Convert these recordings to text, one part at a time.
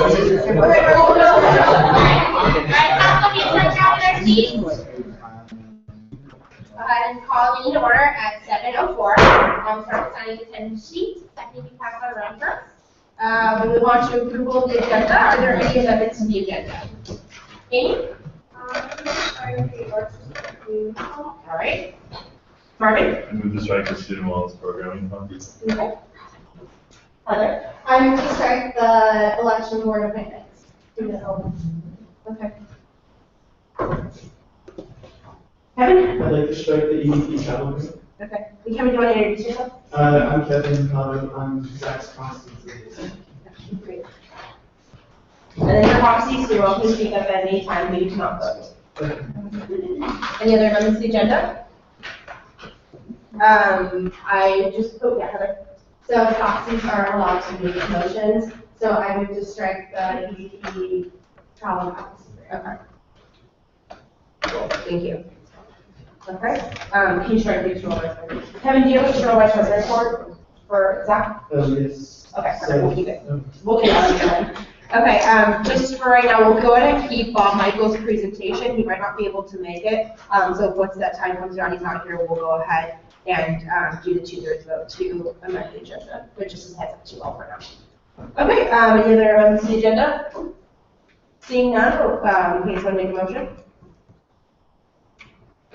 Go ahead and call me to order at 7:04. Start signing the attendance sheet. That can be passed around first. We move on to approval of the agenda. Are there any amendments to the agenda? Amy? All right. Marvin? I move to strike the student wellness programming fund. Okay. Heather? I move to strike the election board appointments. Okay. Kevin? I'd like to strike the EDP travel agreement. Okay. And Kevin, do you want to introduce yourself? I'm Kevin, I'm Zach's constantly. Great. And then your proxy, so you're welcome to speak up at any time, but you cannot vote. Any other amendments to the agenda? Heather. So proxies are allowed to make motions, so I would just strike the EDP travel policy. Okay. Cool, thank you. Okay, can you strike the external vice president? Kevin, do you have an external vice president for Zach? Yes. Okay, perfect, we'll keep it. We'll keep it. Okay, just for right now, we'll go ahead and keep Michael's presentation. He might not be able to make it. So once that time comes around, he's not here, we'll go ahead and do the 2/3 vote to amend the agenda, which just heads up to all for now. Okay, any other amendments to the agenda? Seeing none, please want to make a motion?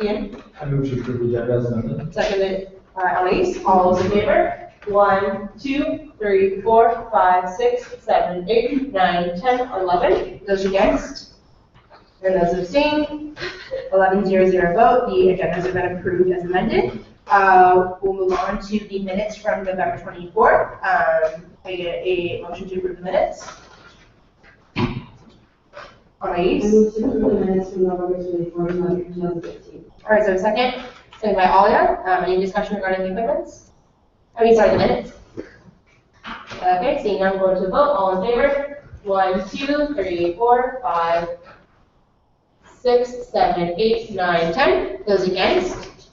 Ian? I move to approve the agenda as amended. Seconded, Elise. All those in favor? 1, 2, 3, 4, 5, 6, 7, 8, 9, 10, 11. Those against? And those abstained? 11-0-0 vote. The agendas have been approved as amended. We'll move on to the minutes from November 24th. I get a motion to approve the minutes. Elise? I move to approve the minutes from November 24th, 2015. All right, so a second. Second by Alia. Any discussion regarding the amendments? The minutes. Okay, seeing none, we'll go to the vote. All in favor? 1, 2, 3, 4, 5, 6, 7, 8, 9, 10. Those against?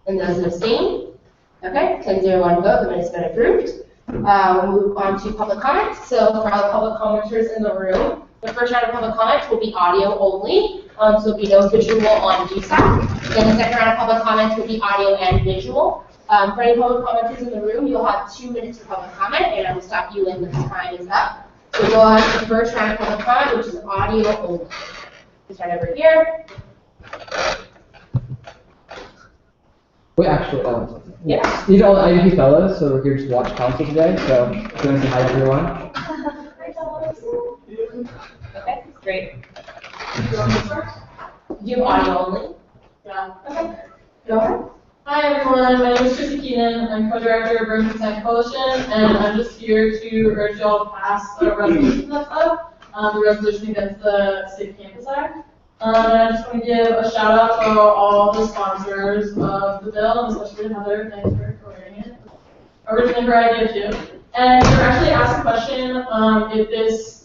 And those abstained? Okay, 10-0-1 vote. The minutes have been approved. We'll move on to public comments. So for all the public commenters in the room, the first round of public comments will be audio only. So there'll be no visual on USAC. Then the second round of public comments will be audio and visual. For any public commenters in the room, you'll have 2 minutes for public comment, and I will stop you when the time is up. So we'll go on to the first round of public comment, which is audio only. We'll start over here. Wait, actually, Yeah. these are all the IDP fellows, so we're here to watch council today, so I'm going to say hi to everyone. Okay, great. Do you have audio only? Yeah. Okay, go ahead. Hi everyone, my name is Tracy Keenan. I'm co-director of Burn Consent Coalition, and I'm just here to urge y'all to pass a resolution that's up, the resolution against the Safe Campus Act. And I just want to give a shout out to all the sponsors of the bill, and especially Heather, thanks for co-writing it. Originally her idea too. And they're actually asked a question,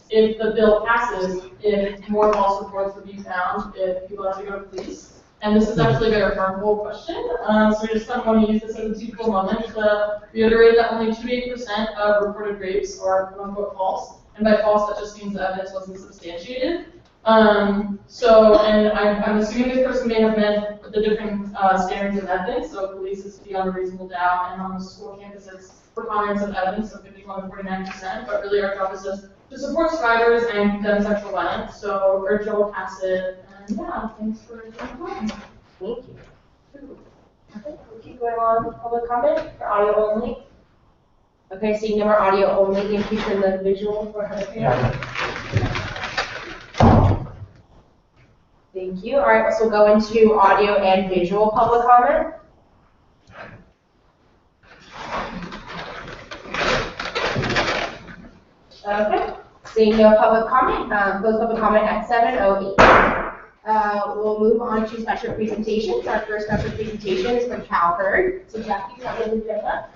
if the bill passes, if more false reports would be found if people have to go to police. And this is actually a very harmful question, so we just kind of want to use this as a teachable moment to reiterate that only 2 to 8% of reported rapes are quote-unquote false. And by false, that just means the evidence wasn't substantiated. And I'm assuming this person may have meant the different standards of evidence, so police is beyond a reasonable doubt, and on the school campuses, preponderance of evidence of 51 to 49%, but really our job is just to support survivors and condemn sexual violence, so urge y'all to pass it. Yeah, thanks for your time. Thank you. Okay, we'll keep going on with public comment for audio only. Okay, seeing no more audio only, can you turn the visual for Heather? Thank you. All right, so we'll go into audio and visual public comment. Okay, seeing no public comment, close public comment at 7:08. We'll move on to special presentations. Our first special presentation is from Cal Hurd. So Jackie, you have the agenda.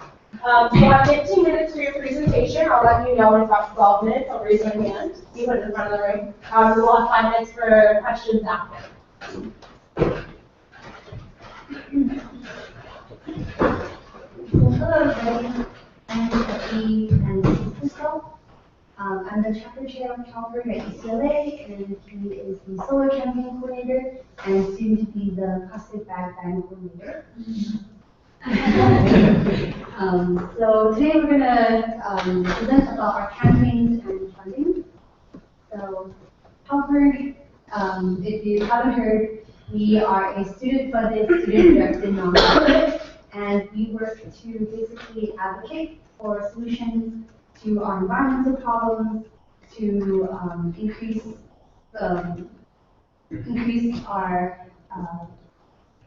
You'll have 15 minutes for your presentation. I'll let you know in about 12 minutes. I'll raise my hand. You put it in front of the room. We'll have 5 minutes for questions after. Hello, everybody. I'm Becky and Cisco. I'm the chapter chair of California at UCLA, and he is the solar campaign coordinator and soon to be the plastic bag ban coordinator. So today we're going to present about our campaigns and funding. So Halford, if you haven't heard, we are a student-funded, student-directed nonprofit, and we work to basically advocate for solutions to our environmental problems, to increase our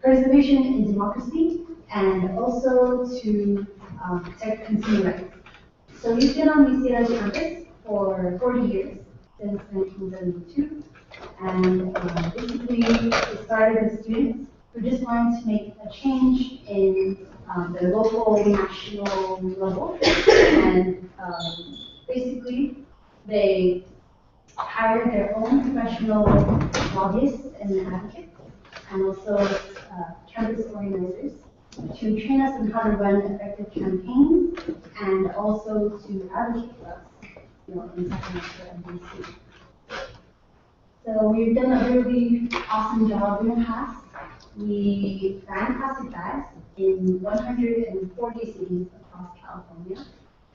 participation in democracy, and also to protect consumer rights. So we've been on UCLA campus for 40 years, since 1972, and basically it started with students who just wanted to make a change in the local, national level, and basically they hired their own professional lobbyists and advocates, and also campus organizers to train us on how to run effective campaigns, and also to advocate for us, in Sacramento and DC. So we've done a really awesome job in the past. We ran plastic bags in 140 cities across California.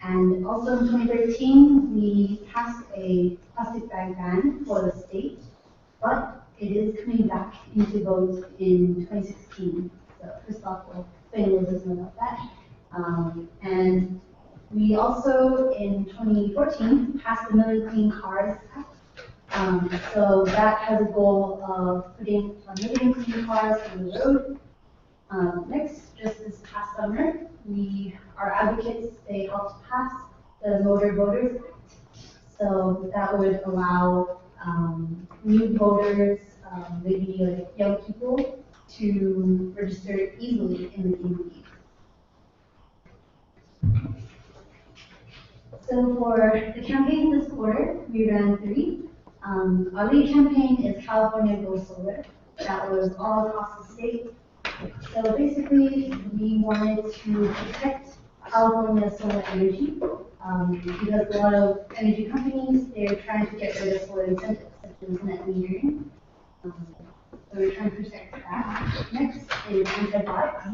And also in 2013, we passed a plastic bag ban for the state, but it is coming back into vote in 2016. So Christoph will explain a little bit more about that. And we also, in 2014, passed the Million Clean Cars Act. So that has a goal of putting a million clean cars on the road. Next, just this past summer, our advocates, they helped pass the Motor Voters Act. So that would allow new voters, maybe like young people, to register easily in the DMV. So for the campaigns this quarter, we ran 3. Our lead campaign is California Goes Solar. That was all across the state. So basically, we wanted to protect California solar energy because a lot of energy companies, they're trying to get rid of solar incentives, such as net metering. So we're trying to protect that. Next is antibiotics.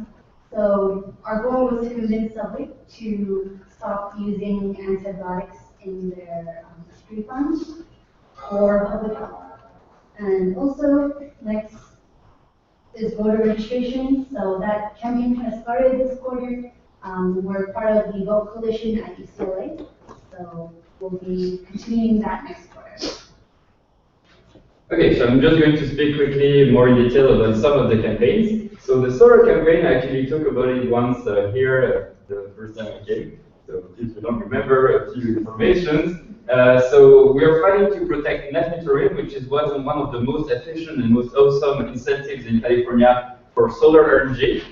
So our goal was to convince public to stop using antibiotics in their street farms for public health. And also, next is voter registration. So that campaign kind of started this quarter. We're part of the Vote Coalition at UCLA. So we'll be continuing that next quarter. Okay, so I'm just going to speak quickly more in detail about some of the campaigns. So the solar campaign, I actually talked about it once here the first time I came. So if you don't remember, a few information. So we are fighting to protect net metering, which is one of the most efficient and most awesome incentives in California for solar energy.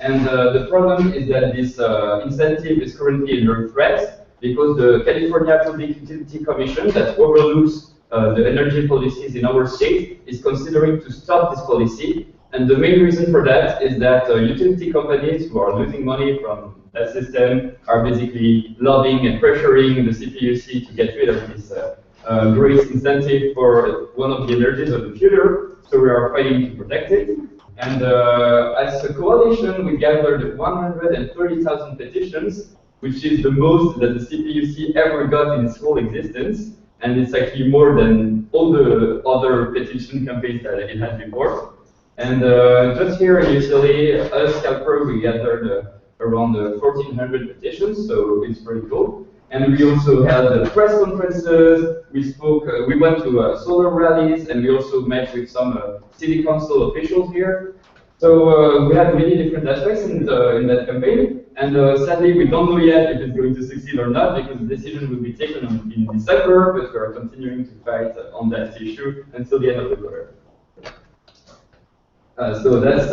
And the problem is that this incentive is currently under threat because the California Public Utility Commission that overlooks the energy policies in our state is considering to stop this policy. And the main reason for that is that utility companies who are losing money from that system are basically lobbying and pressuring the CPUC to get rid of this great incentive for one of the energies of the future. So we are fighting to protect it. And as a coalition, we gathered 130,000 petitions, which is the most that the CPUC ever got in its whole existence. And it's actually more than all the other petition campaigns that it had before. And just here in UCLA, us, CalPro, we gathered around 1,400 petitions, so it's pretty cool. And we also had press conferences, we spoke, we went to solar rallies, and we also met with some city council officials here. So we had many different aspects in that campaign. And sadly, we don't know yet if it's going to succeed or not, because the decision will be taken in December, but we are continuing to fight on that issue until the end of the quarter. So that's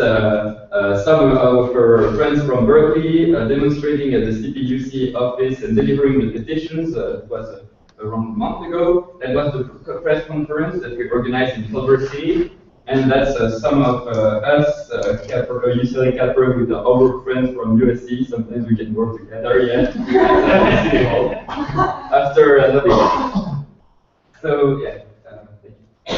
some of our friends from Berkeley demonstrating at the CPUC office and delivering the petitions. It was around a month ago. That was the press conference that we organized in Culver City. And that's some of us, UCLA Capra, with our friends from USC. Sometimes we can work together, yeah. After another year. So, yeah. Thank you.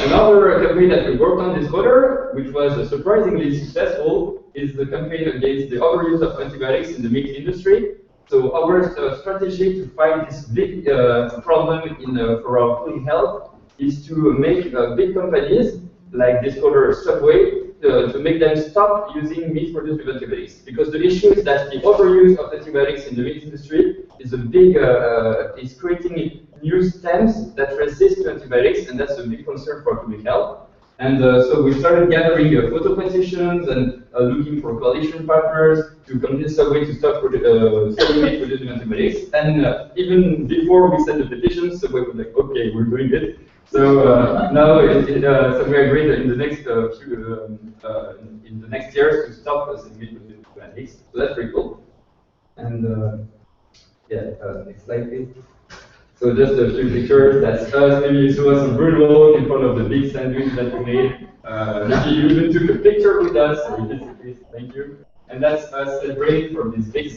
Another campaign that we worked on this quarter, which was surprisingly successful, is the campaign against the overuse of antibiotics in the meat industry. So our strategy to fight this big problem for our public health is to make big companies like this quarter Subway to make them stop using meat-produced with antibiotics. Because the issue is that the overuse of antibiotics in the meat industry is a big is creating new stems that resist to antibiotics, and that's a big concern for public health. And so we started gathering photo petitions and looking for coalition partners to convince Subway to stop selling meat-produced antibiotics. And even before we sent the petitions, Subway was like, okay, we're doing it. So now Subway agreed in the next in the next years to stop selling meat-produced antibiotics. So that's pretty cool. And yeah, next slide, please. So just a few pictures. That's us. Maybe you saw some brutal in front of the big sandwich that we made. Maybe you even took a picture with us. Thank you. And that's us celebrating from this big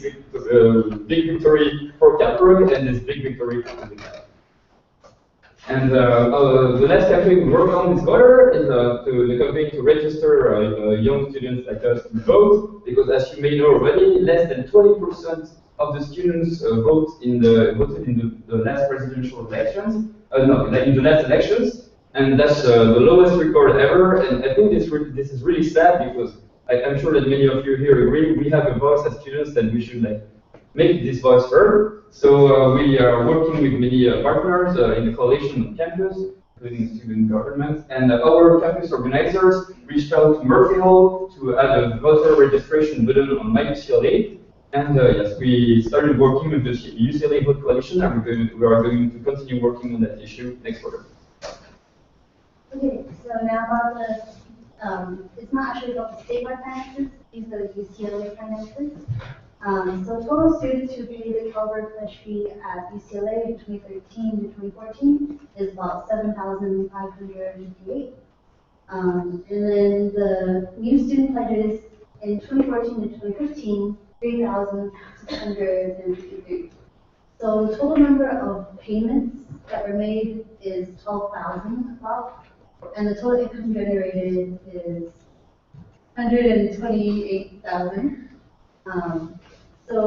victory for Capra and this big victory for the Cap. And the last campaign we worked on this quarter is the campaign to register young students like us to vote, because as you may know already, less than 20% of the students voted in the last presidential elections. In the last elections, and that's the lowest record ever. And I think this is really sad, because I'm sure that many of you here agree we have a voice as students, and we should make this voice heard. So we are working with many partners in the coalition on campus, including student government, and our campus organizers reached out to Murphy Hall to add a voter registration button on My UCLA. And yes, we started working with the UCLA Vote Coalition, and we are going to continue working on that issue next quarter. Okay, so now about it's not actually about the statewide finances, these are the UCLA finances. So total students who paid the Calvert Pledge fee at UCLA in 2013 to 2014 is about 7,558. And then the new student pledges in 2014 to 2015, 3,653. So the total number of payments that were made is 12,000 about, and the total income generated is 128,000. So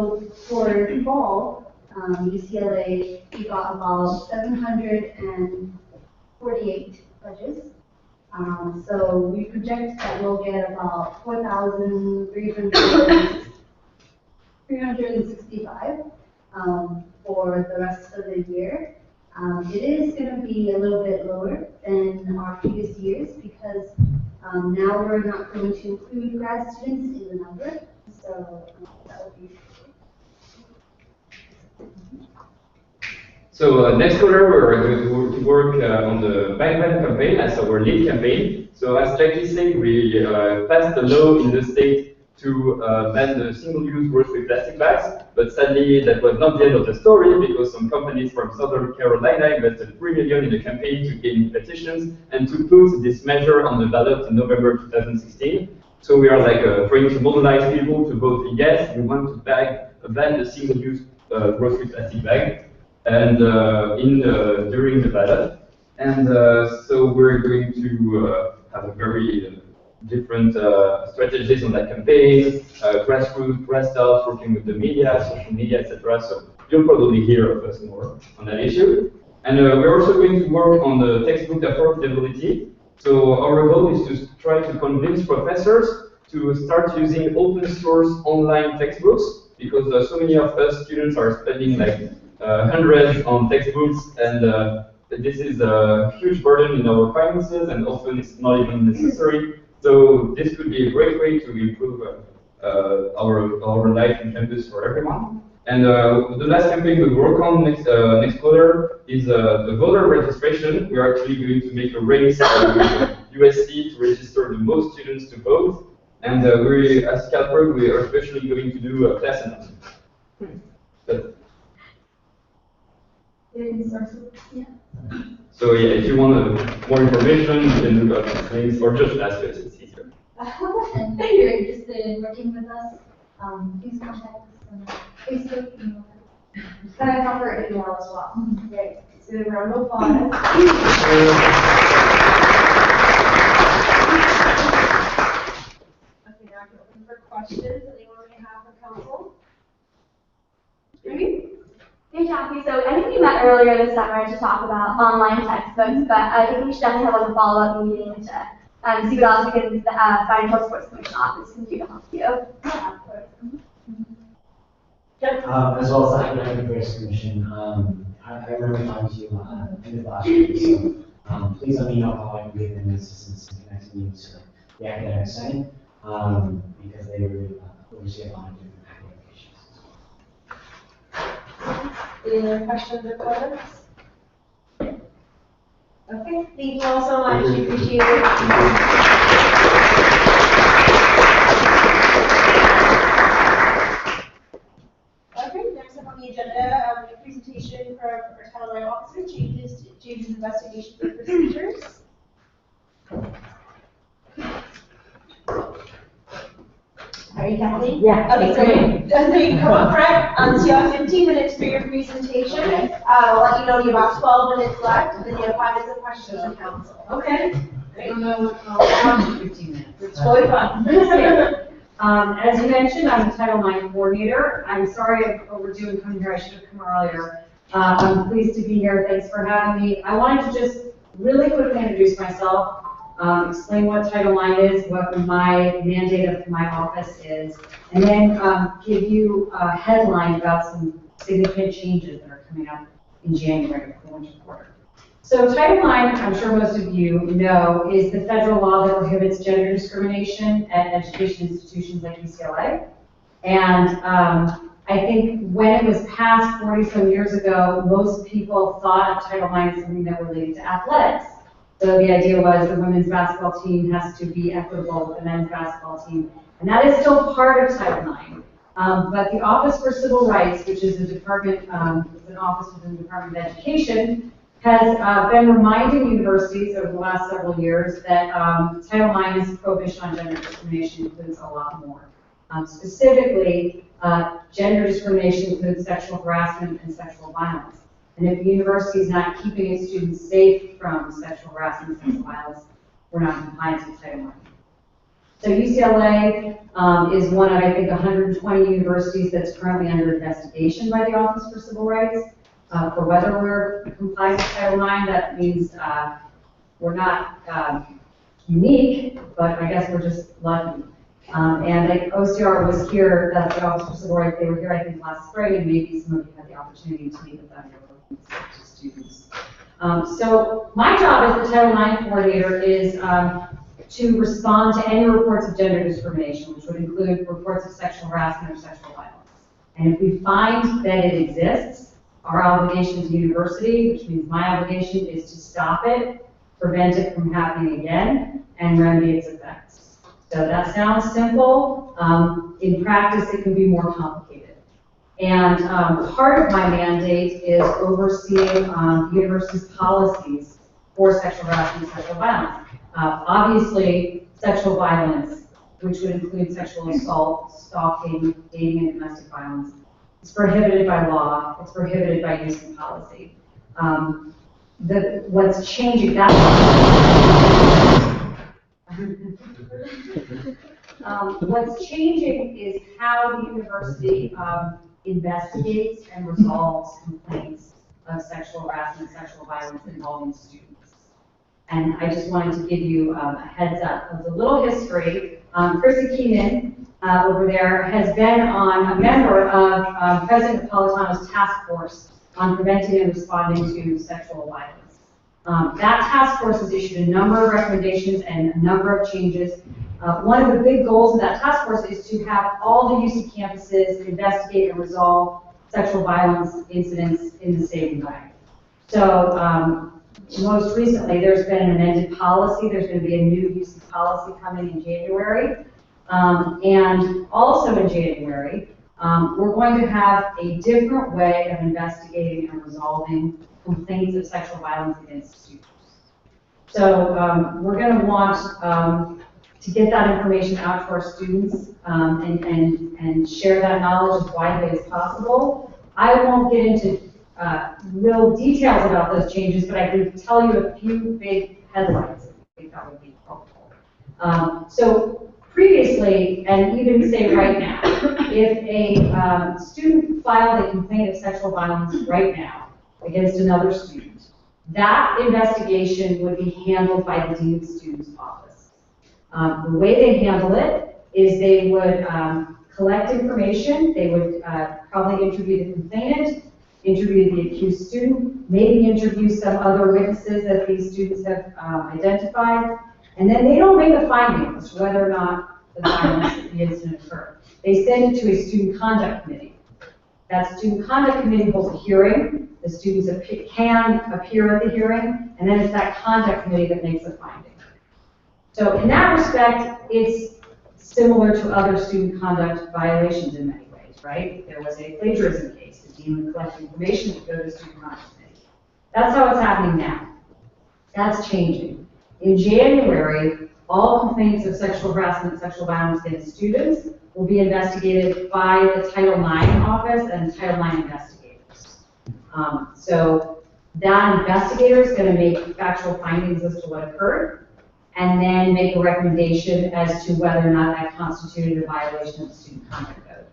for fall, UCLA, we got about 748 pledges. So we project that we'll get about 4,365 for the rest of the year. It is going to be a little bit lower than our previous years, because now we're not going to include grad students in the number. So that would be. So next quarter, we're going to work on the ban campaign as our lead campaign. So as Jackie said, we passed a law in the state to ban the single-use grocery plastic bags, but sadly that was not the end of the story, because some companies from Southern Carolina invested $3 million in the campaign to gain petitions and to put this measure on the ballot in November 2016. So we are trying to mobilize people to vote yes, we want to ban the single-use grocery plastic bag, and during the ballot. And so we're going to have a very different strategies on that campaign, grassroots, grassroots, working with the media, social media, etc. So you'll probably hear of us more on that issue. And we're also going to work on the textbook affordability. So our goal is to try to convince professors to start using open source online textbooks, because so many of us students are spending hundreds on textbooks, and this is a huge burden in our finances, and often it's not even necessary. So this could be a great way to improve our life on campus for everyone. And the last campaign we work on next quarter is the voter registration. We are actually going to make a race with USC to register the most students to vote. And we, as Calpert, we are especially going to do a class announcement. So So yeah, if you want more information, you can look up these links or just ask us, it's easier. And if you're interested in working with us, please contact us on Facebook, email. Can I have her email as well? Great. So a round of applause. Okay, now I can open for questions that anyone may have for council. Amy? Hey, Jackie. So I think we met earlier this summer to talk about online textbooks, but I think we should definitely have like a follow-up meeting to see what else we can, the Financial Sports Commission office can do to help you. As well as the Academic Affairs Commission, I remember talking to you end of last year, so please let me know how I can give them assistance in connecting you to the academic setting, because they really oversee a lot of different academic issues. Any other questions or comments? Okay, thank you all so much. We appreciate it. Okay, next up on the agenda, a presentation from our Title IX officer, James' investigation and procedures. Are you Kathleen? Yeah. Okay, so you come up front, so you have 15 minutes for your presentation. I'll let you know you have 12 minutes left, and then you have 5 minutes of questions from council. Okay? Great. 15 minutes. It's really fun. As you mentioned, I'm the Title IX coordinator. I'm sorry I'm overdue in coming here. I should have come earlier. I'm pleased to be here. Thanks for having me. I wanted to just really quickly introduce myself, explain what Title IX is, what my mandate of my office is, and then give you a headline about some significant changes that are coming up in January for the winter quarter. So Title IX, I'm sure most of you know, is the federal law that prohibits gender discrimination at education institutions like UCLA. And I think when it was passed 40-some years ago, most people thought of Title IX as something that related to athletics. So the idea was the women's basketball team has to be equitable with the men's basketball team. And that is still part of Title IX. But the Office for Civil Rights, which is a department, it's an office within the Department of Education, has been reminding universities over the last several years that Title IX's prohibition on gender discrimination includes a lot more. Specifically, gender discrimination includes sexual harassment and sexual violence. And if the university is not keeping its students safe from sexual harassment and sexual violence, we're not compliant with Title IX. So UCLA is one of, I think, 120 universities that's currently under investigation by the Office for Civil Rights. For whether we're compliant with Title IX, that means we're not unique, but I guess we're just lucky. And the OCR was here, that's the Office for Civil Rights, they were here, I think, last spring, and maybe some of you had the opportunity to meet with them to students. So my job as the Title IX coordinator is to respond to any reports of gender discrimination, which would include reports of sexual harassment or sexual violence. And if we find that it exists, our obligation as a university, which means my obligation, is to stop it, prevent it from happening again, and remedy its effects. So that sounds simple. In practice, it can be more complicated. And part of my mandate is overseeing the university's policies for sexual harassment and sexual violence. Obviously, sexual violence, which would include sexual assault, stalking, dating, and domestic violence. It's prohibited by law. It's prohibited by use in policy. What's changing what's changing is how the university investigates and resolves complaints of sexual harassment, sexual violence involving students. And I just wanted to give you a heads up of the little history. Chrissy Keenan over there has been a member of President Napolitano's task force on preventing and responding to sexual violence. That task force has issued a number of recommendations and a number of changes. One of the big goals of that task force is to have all the UC campuses investigate and resolve sexual violence incidents in the same way. So most recently, there's been an amended policy. There's going to be a new UC policy coming in January. And also in January, we're going to have a different way of investigating and resolving complaints of sexual violence against students. So we're going to want to get that information out to our students and share that knowledge as widely as possible. I won't get into real details about those changes, but I can tell you a few big headlines. I think that would be helpful. So previously, and even say right now, if a student filed a complaint of sexual violence right now against another student, that investigation would be handled by the Dean of Students Office. The way they handle it is they would collect information, they would probably interview the complainant, interview the accused student, maybe interview some other witnesses that these students have identified, and then they don't make a finding as to whether or not the violence, the incident occurred. They send it to a student conduct committee. That student conduct committee holds a hearing. The students can appear at the hearing, and then it's that conduct committee that makes a finding. So in that respect, it's similar to other student conduct violations in many ways, right? If there was a plagiarism case, the dean would collect information to go to the student conduct committee. That's how it's happening now. That's changing. In January, all complaints of sexual harassment, sexual violence against students will be investigated by the Title IX office and Title IX investigators. So that investigator is going to make factual findings as to what occurred, and then make a recommendation as to whether or not that constituted a violation of the student conduct code.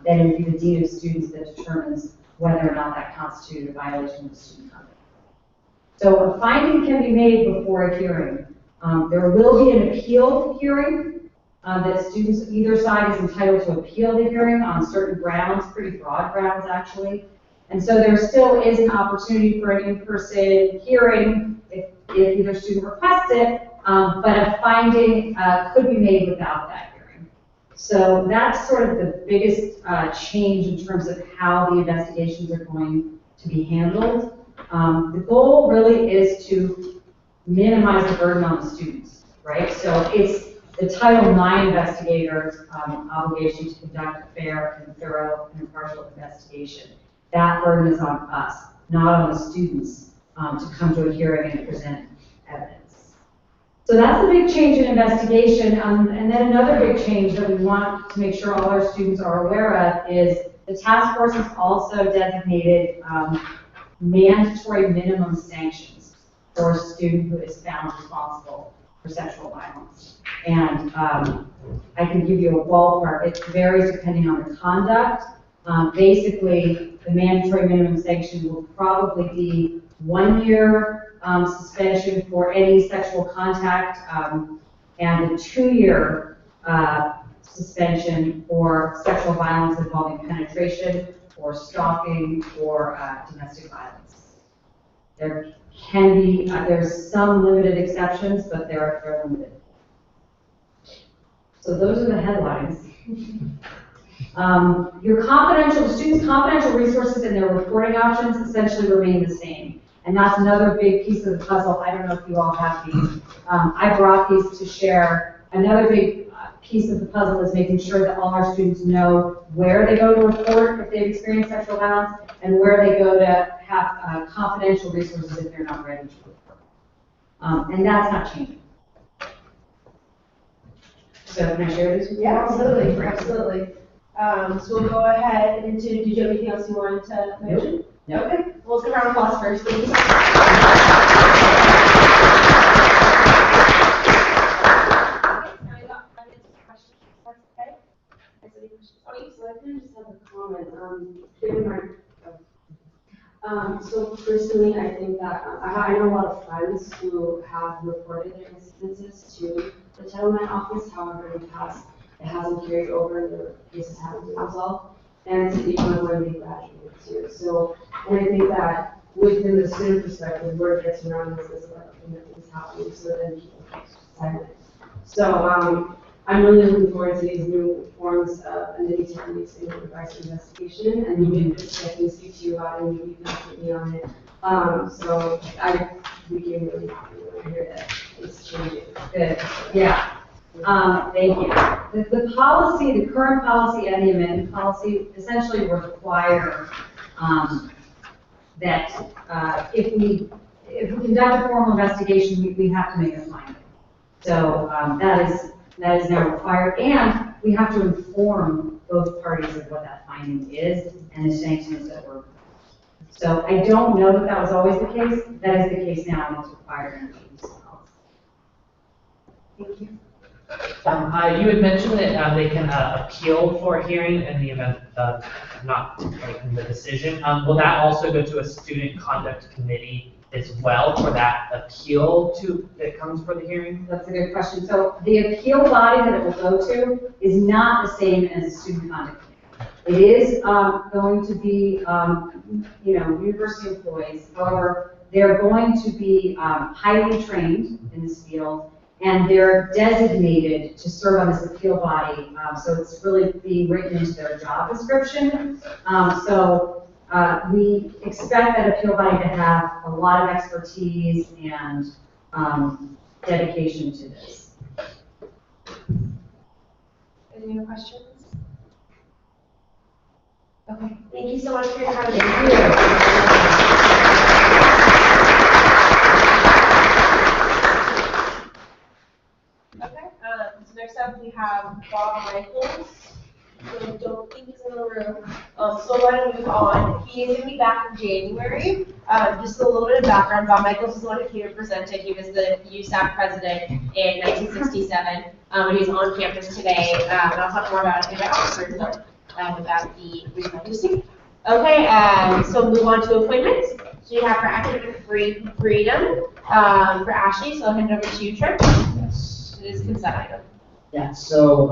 Then it would be the dean of students that determines whether or not that constituted a violation of the student conduct. So a finding can be made before a hearing. There will be an appeal hearing that students of either side is entitled to appeal the hearing on certain grounds, pretty broad grounds actually. And so there still is an opportunity for an in-person hearing if either student requests it, but a finding could be made without that hearing. So that's sort of the biggest change in terms of how the investigations are going to be handled. The goal really is to minimize the burden on the students, right? So it's the Title IX investigator's obligation to conduct a fair and thorough and impartial investigation. That burden is on us, not on the students, to come to a hearing and present evidence. So that's a big change in investigation. And then another big change that we want to make sure all our students are aware of is the task force has also designated mandatory minimum sanctions for a student who is found responsible for sexual violence. And I can give you a ballpark. It varies depending on the conduct. Basically, the mandatory minimum sanction will probably be 1 year suspension for any sexual contact and a 2-year suspension for sexual violence involving penetration or stalking or domestic violence. There can be, there's some limited exceptions, but they're limited. So those are the headlines. Your students' confidential resources and their reporting options essentially remain the same. And that's another big piece of the puzzle. I don't know if you all have these. I brought these to share. Another big piece of the puzzle is making sure that all our students know where they go to report if they've experienced sexual violence and where they go to have confidential resources if they're not ready to report. And that's not changing. So can I share this with you? Yeah, absolutely, absolutely. So we'll go ahead into, did you have anything else you wanted to mention? Nope. Okay, well, let's give a round of applause first, please. So I kind of just have a comment. Given my, so personally, I think that I know a lot of friends who have reported their incidences to the Title IX office. However, in the past, it hasn't carried over, and the cases haven't been resolved. And it's even when they graduate too. So, and I think that within the student perspective, word gets around this is like things happening, so then people get silent. So, I'm really looking forward to these new forms of anonymity techniques in regards to investigation, and maybe I can speak to you about it, and maybe you can put me on it. So I became really happy when I heard that it's changing. Good. Yeah. Thank you. The policy, the current policy and the amended policy essentially require that if we conduct a formal investigation, we have to make a finding. So that is now required, and we have to inform both parties of what that finding is and the sanctions that were. So I don't know that was always the case. That is the case now, and it's required in the policy. Thank you. You had mentioned that they can appeal for a hearing in the event of not making the decision. Will that also go to a student conduct committee as well for that appeal that comes for the hearing? That's a good question. So the appeal body that it will go to is not the same as the student conduct committee. It is going to be, university employees. However, they're going to be highly trained in this field, and they're designated to serve on this appeal body. So it's really being written into their job description. We expect that appeal body to have a lot of expertise and dedication to this. Any other questions? Okay, thank you so much for your time. Thank you. Okay, so next up we have Bob Michaels, who I don't think is in the room. So why don't we move on? He is going to be back in January. Just a little bit of background. Bob Michaels is the one who came and presented. He was the USAC president in 1967. And he's on campus today. And I'll talk more about it about the regional district. Okay, so move on to appointments. So you have for academic freedom for Ashley. So I'll hand it over to you, Trent. Yes. It is consent item. Yeah, so,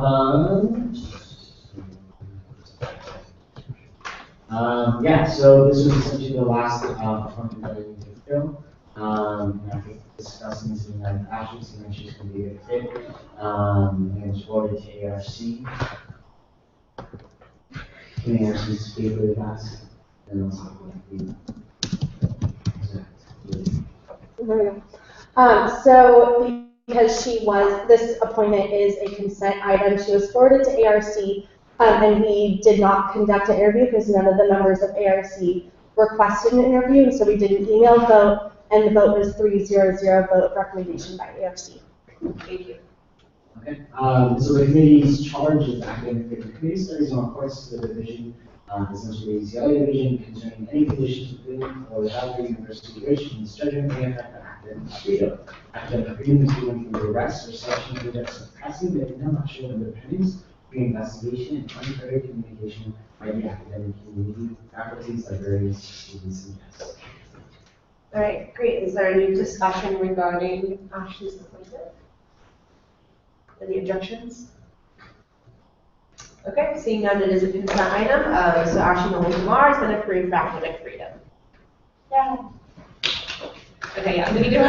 so this was essentially the last appointment that we need to fill. And I think discussing this with Ashley, saying she's going to be a fit, and it's forwarded to ARC. Can ARC speak really fast? And also, There we go. So because this appointment is a consent item, she was forwarded to ARC, and we did not conduct an interview because none of the members of ARC requested an interview, and so we did an email vote, and the vote was 3-0-0 vote of recommendation by ARC. Thank you. Okay, so the committee's charge is academic fitness committee studies and reports to the division, essentially the UCLA division, concerning any conditions within or without the university which in its judgment may affect academic freedom. Academic freedom is given from the arrest or section of the suppressing the intellectual independence, free investigation, and unfettered communication by the academic community, faculties, librarians, students, and guests. All right, great. Is there any discussion regarding Ashley's appointment? Any objections? Okay, seeing none, it is a consent item. So Ashley Nolan-Kumar has been approved for academic freedom. Yeah. Okay, yeah, we can do it.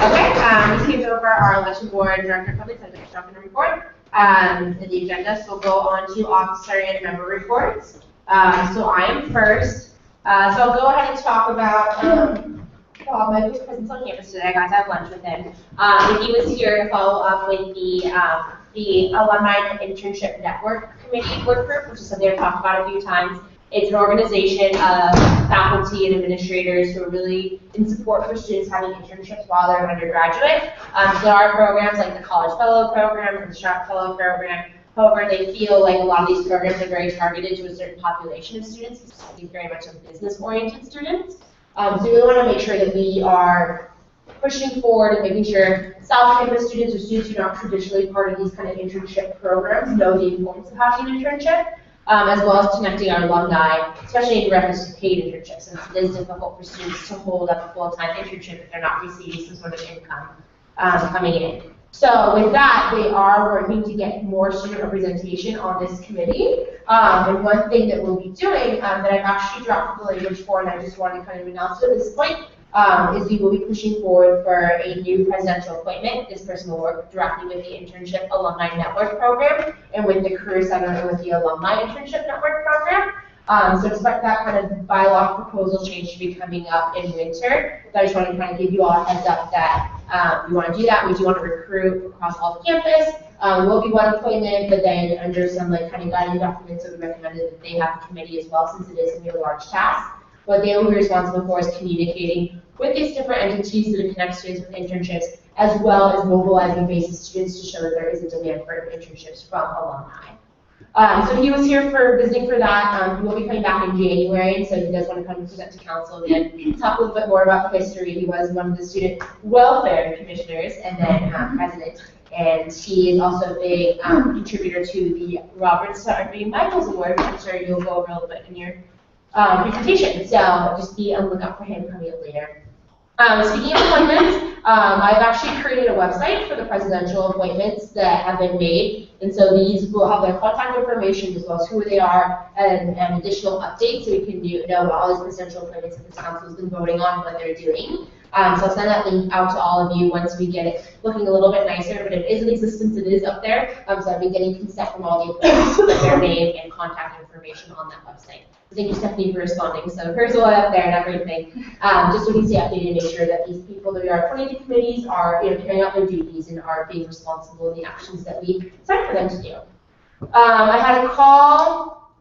Okay, we skipped over our election board director of public safety document report in the agenda, so we'll go on to officer and member reports. So I am first. So I'll go ahead and talk about Bob Michael's presence on campus today. I got to have lunch with him. He was here to follow up with the Alumni Internship Network Committee work group, which is something I've talked about a few times. It's an organization of faculty and administrators who are really in support for students having internships while they're undergraduate. So there are programs like the College Fellow Program and the Sharp Fellow Program. However, they feel like a lot of these programs are very targeted to a certain population of students, specifically very much of business-oriented students. So we really want to make sure that we are pushing forward and making sure South Campus students or students who are not traditionally part of these kind of internship programs know the importance of having an internship, as well as connecting our alumni, especially in reference to paid internships, since it is difficult for students to hold up a full-time internship if they're not receiving some sort of income coming in. So with that, they are working to get more student representation on this committee. And one thing that we'll be doing that I've actually dropped the language for, and I just want to kind of announce it at this point, is we will be pushing forward for a new presidential appointment. This person will work directly with the Internship Alumni Network Program and with the Career Center and with the Alumni Internship Network Program. So expect that kind of bylaw proposal change to be coming up in winter. So I just wanted to kind of give you all a heads up that we want to do that. We do want to recruit across all the campus. Will be one appointment, but then under some like kind of guiding documents, it would be recommended that they have a committee as well, since it is going to be a large task. What they will be responsible for is communicating with these different entities that connect students with internships, as well as mobilizing basis students to show that there is a demand for internships from alumni. So he was here for visiting for that. He will be coming back in January, and so he does want to come and present to council again, talk a little bit more about history. He was one of the student welfare commissioners and then president. And he is also a big contributor to the Robert Sarby Michaels Award, which I'm sure you'll go over a little bit in your presentation. So just be on the lookout for him coming up later. Speaking of appointments, I've actually created a website for the presidential appointments that have been made. And so these will have their contact information as well as who they are and additional updates so we can know what all these presidential appointments that this council has been voting on, what they're doing. So I'll send that link out to all of you once we get it looking a little bit nicer, but it is in existence, it is up there. So I've been getting consent from all the appointments with their name and contact information on that website. So thank you, Stephanie, for responding. So here's all up there and everything, just so we can stay updated and make sure that these people that we are appointing to committees are carrying out their duties and are being responsible in the actions that we set for them to do. I had a call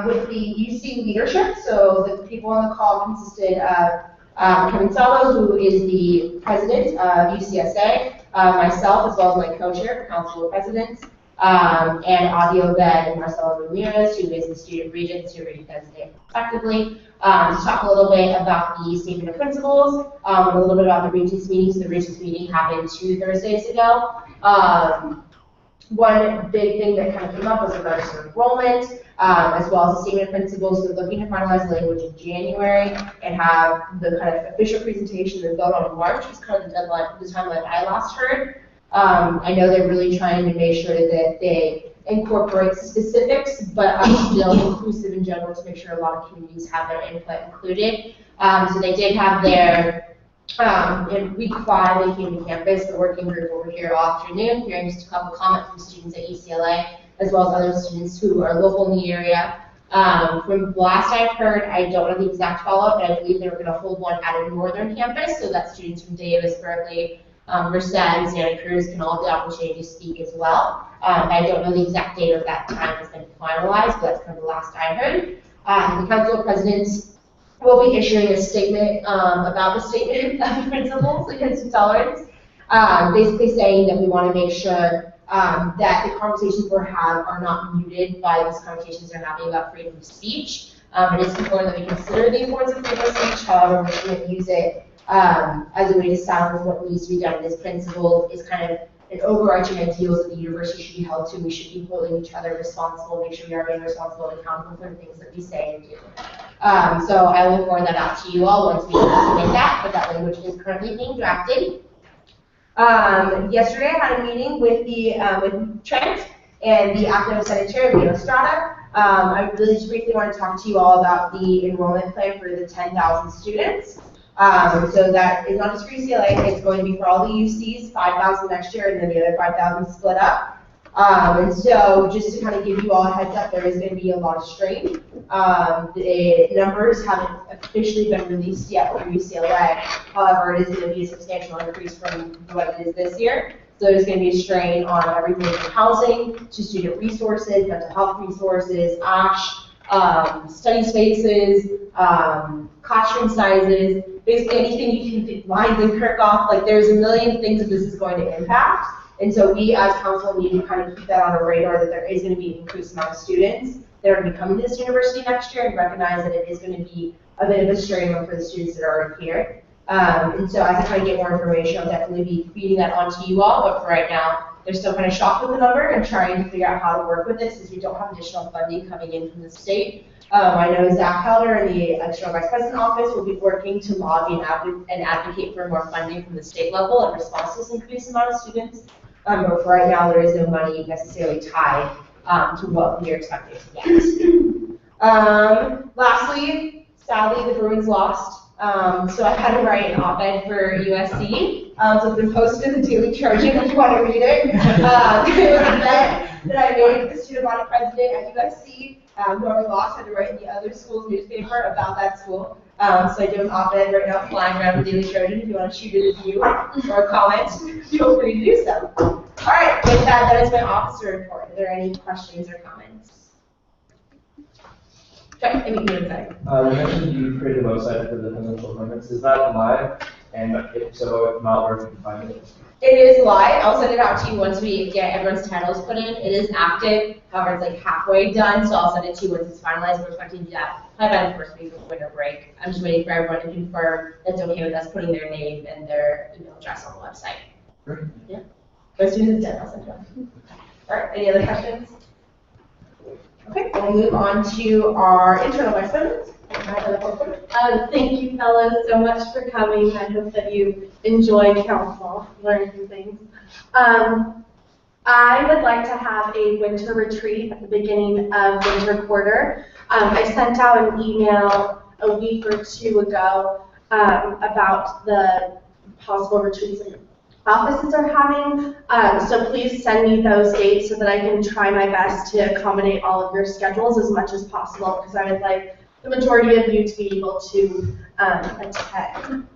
with the UC leadership. So the people on the call consisted of Kevin Salvo, who is the president of UCSA, myself, as well as my co-chair, council of presidents, and Audio Bed and Marcelo Ramirez, who is the student regent, student president, respectively, to talk a little bit about the statement of principles, and a little bit about the regents meeting. So the regents meeting happened 2 Thursdays ago. One big thing that kind of came up was regards to enrollment, as well as the statement of principles. We're looking to finalize the language in January and have the kind of official presentation and vote on March, was kind of the deadline, the timeline I last heard. I know they're really trying to make sure that they incorporate specifics, but are still inclusive in general to make sure a lot of communities have their input included. So they did have their in week 5, they came to campus, the working group over here all afternoon, hearing just a couple comments from students at UCLA, as well as other students who are local in the area. From last I've heard, I don't know the exact follow-up, but I believe they were going to hold one at a northern campus, so that students from Davis, Berkeley, Merced, and Santa Cruz can all get the opportunity to speak as well. I don't know the exact date of that time has been finalized, but that's kind of the last I heard. The Council of Presidents will be issuing a statement about the statement of principles against intolerance, basically saying that we want to make sure that the conversations we're having are not muted by these conversations they're having about freedom of speech. It is important that we consider the importance of freedom of speech, however, we shouldn't use it as a way to silence what needs to be done. This principle is kind of an overarching ideals that the university should be held to. We should be holding each other responsible, make sure we are being responsible and accountable for the things that we say and do. So I will forward that out to you all once we submit that, but that language is currently being drafted. Yesterday I had a meeting with with Trent and the active Senate Chair, Leo Estrada. I really just briefly want to talk to you all about the enrollment plan for the 10,000 students. So that is not just for UCLA, it's going to be for all the UCs, 5,000 next year, and then the other 5,000 split up. And so just to kind of give you all a heads up, there is going to be a lot of strain. The numbers haven't officially been released yet for UCLA. However, it is going to be a substantial increase from what it is this year. So there's going to be a strain on everything from housing to student resources, mental health resources, ASH, study spaces, classroom sizes, basically anything you can think, lines and Kirchhoff, like there's a million things that this is going to impact. And so we as council need to kind of keep that on our radar that there is going to be an increased amount of students that are going to be coming to this university next year and recognize that it is going to be a bit of a strain for the students that are already here. And so as I kind of get more information, I'll definitely be feeding that onto you all, but for right now, they're still kind of shocked with the number and trying to figure out how to work with this since we don't have additional funding coming in from the state. I know Zach Helder in the External Vice President Office will be working to lobby and advocate for more funding from the state level in response to this increased amount of students. But for right now, there is no money necessarily tied to what we are expecting to get. Lastly, sadly, the Bruins lost. So I had to write an op-ed for USC. So it's been posted in the Daily Charger if you want to read it. It was a bet that I grade student body president at USC. Whoever lost had to write in the other school's newspaper about that school. So I do an op-ed right now flying around the Daily Trojan. If you want to shoot it at you or a comment, feel free to do so. All right, with that is my officer report. Are there any questions or comments? Sure, let me get inside. You mentioned you created a website for the presidential appointments. Is that live? And if so, if not, where can you find it? It is live. I'll send it out to you once we get everyone's titles put in. It is active. However, it's like halfway done, so I'll send it to you once it's finalized. We're expecting to do that probably by the first week of winter break. I'm just waiting for everyone to confirm it's okay with us putting their name and their email address on the website. Great. Yeah. As soon as it's done, I'll send it out. All right. Any other questions? Okay, so we'll move on to our internal vice president. Thank you, fellas, so much for coming. I hope that you enjoy council, learn some things. I would like to have a winter retreat at the beginning of winter quarter. I sent out an email a week or two ago about the possible retreats that offices are having. So please send me those dates so that I can try my best to accommodate all of your schedules as much as possible, because I would like the majority of you to be able to attend.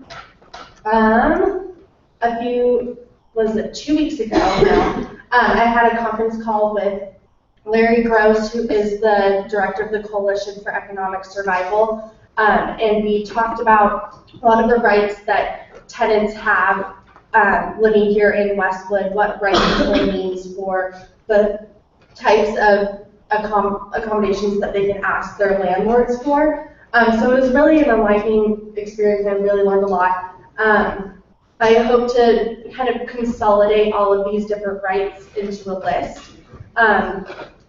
A few, 2 weeks ago now, I had a conference call with Larry Gross, who is the director of the Coalition for Economic Survival, and we talked about a lot of the rights that tenants have living here in Westwood, what rights really means for the types of accommodations that they can ask their landlords for. So it was really an enlightening experience. I really learned a lot. I hope to kind of consolidate all of these different rights into a list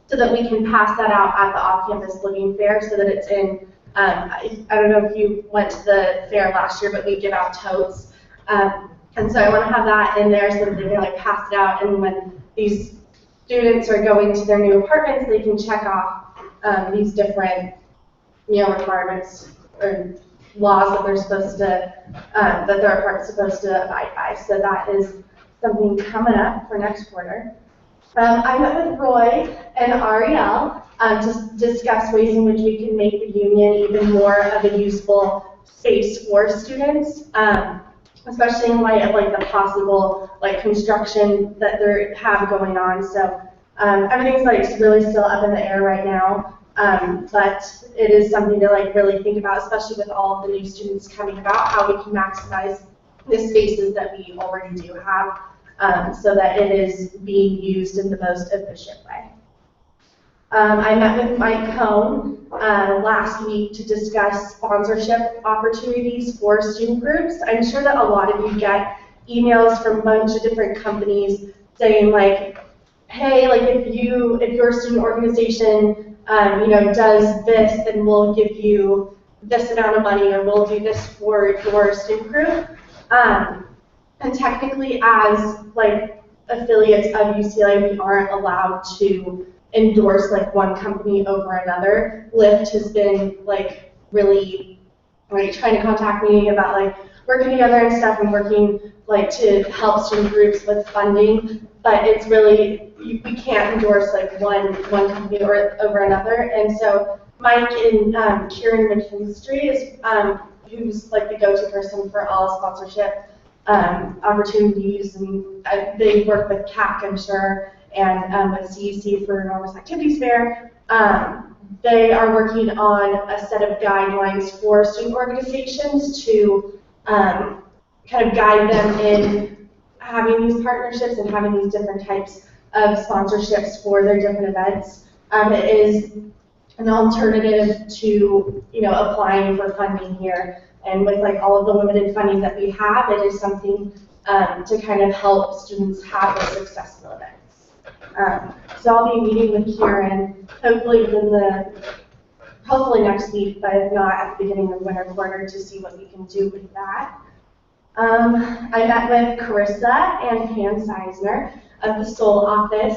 so that we can pass that out at the off-campus living fair so that it's in, I don't know if you went to the fair last year, but we give out totes. And so I want to have that in there so that they can pass it out, and when these students are going to their new apartments, they can check off these different, requirements or laws that they're supposed to, that their apartment's supposed to abide by. So that is something coming up for next quarter. I met with Roy and Ariel to discuss ways in which we can make the union even more of a useful space for students, especially in light of the possible construction that they have going on. So everything's really still up in the air right now, but it is something to really think about, especially with all of the new students coming about, how we can maximize the spaces that we already do have, so that it is being used in the most efficient way. I met with Mike Cohn last week to discuss sponsorship opportunities for student groups. I'm sure that a lot of you get emails from a bunch of different companies saying hey, if your student organization does this, then we'll give you this amount of money, or we'll do this for your student group. And technically, as affiliates of UCLA, we aren't allowed to endorse one company over another. Lyft has been really trying to contact me about working together and stuff, and working to help student groups with funding. But it's really, we can't endorse one company or over another. And so Mike and Kieran McKinstry is who's the go-to person for all sponsorship opportunities, and they work with CAC, I'm sure, and with CEC for Enormous Activities Fair. They are working on a set of guidelines for student organizations to kind of guide them in having these partnerships and having these different types of sponsorships for their different events. It is an alternative to applying for funding here, and with all of the limited funding that we have, it is something to kind of help students have a successful event. So I'll be meeting with Kieran hopefully hopefully next week, but if not at the beginning of winter quarter, to see what we can do with that. I met with Carissa and Pam Seisner of the Soul office.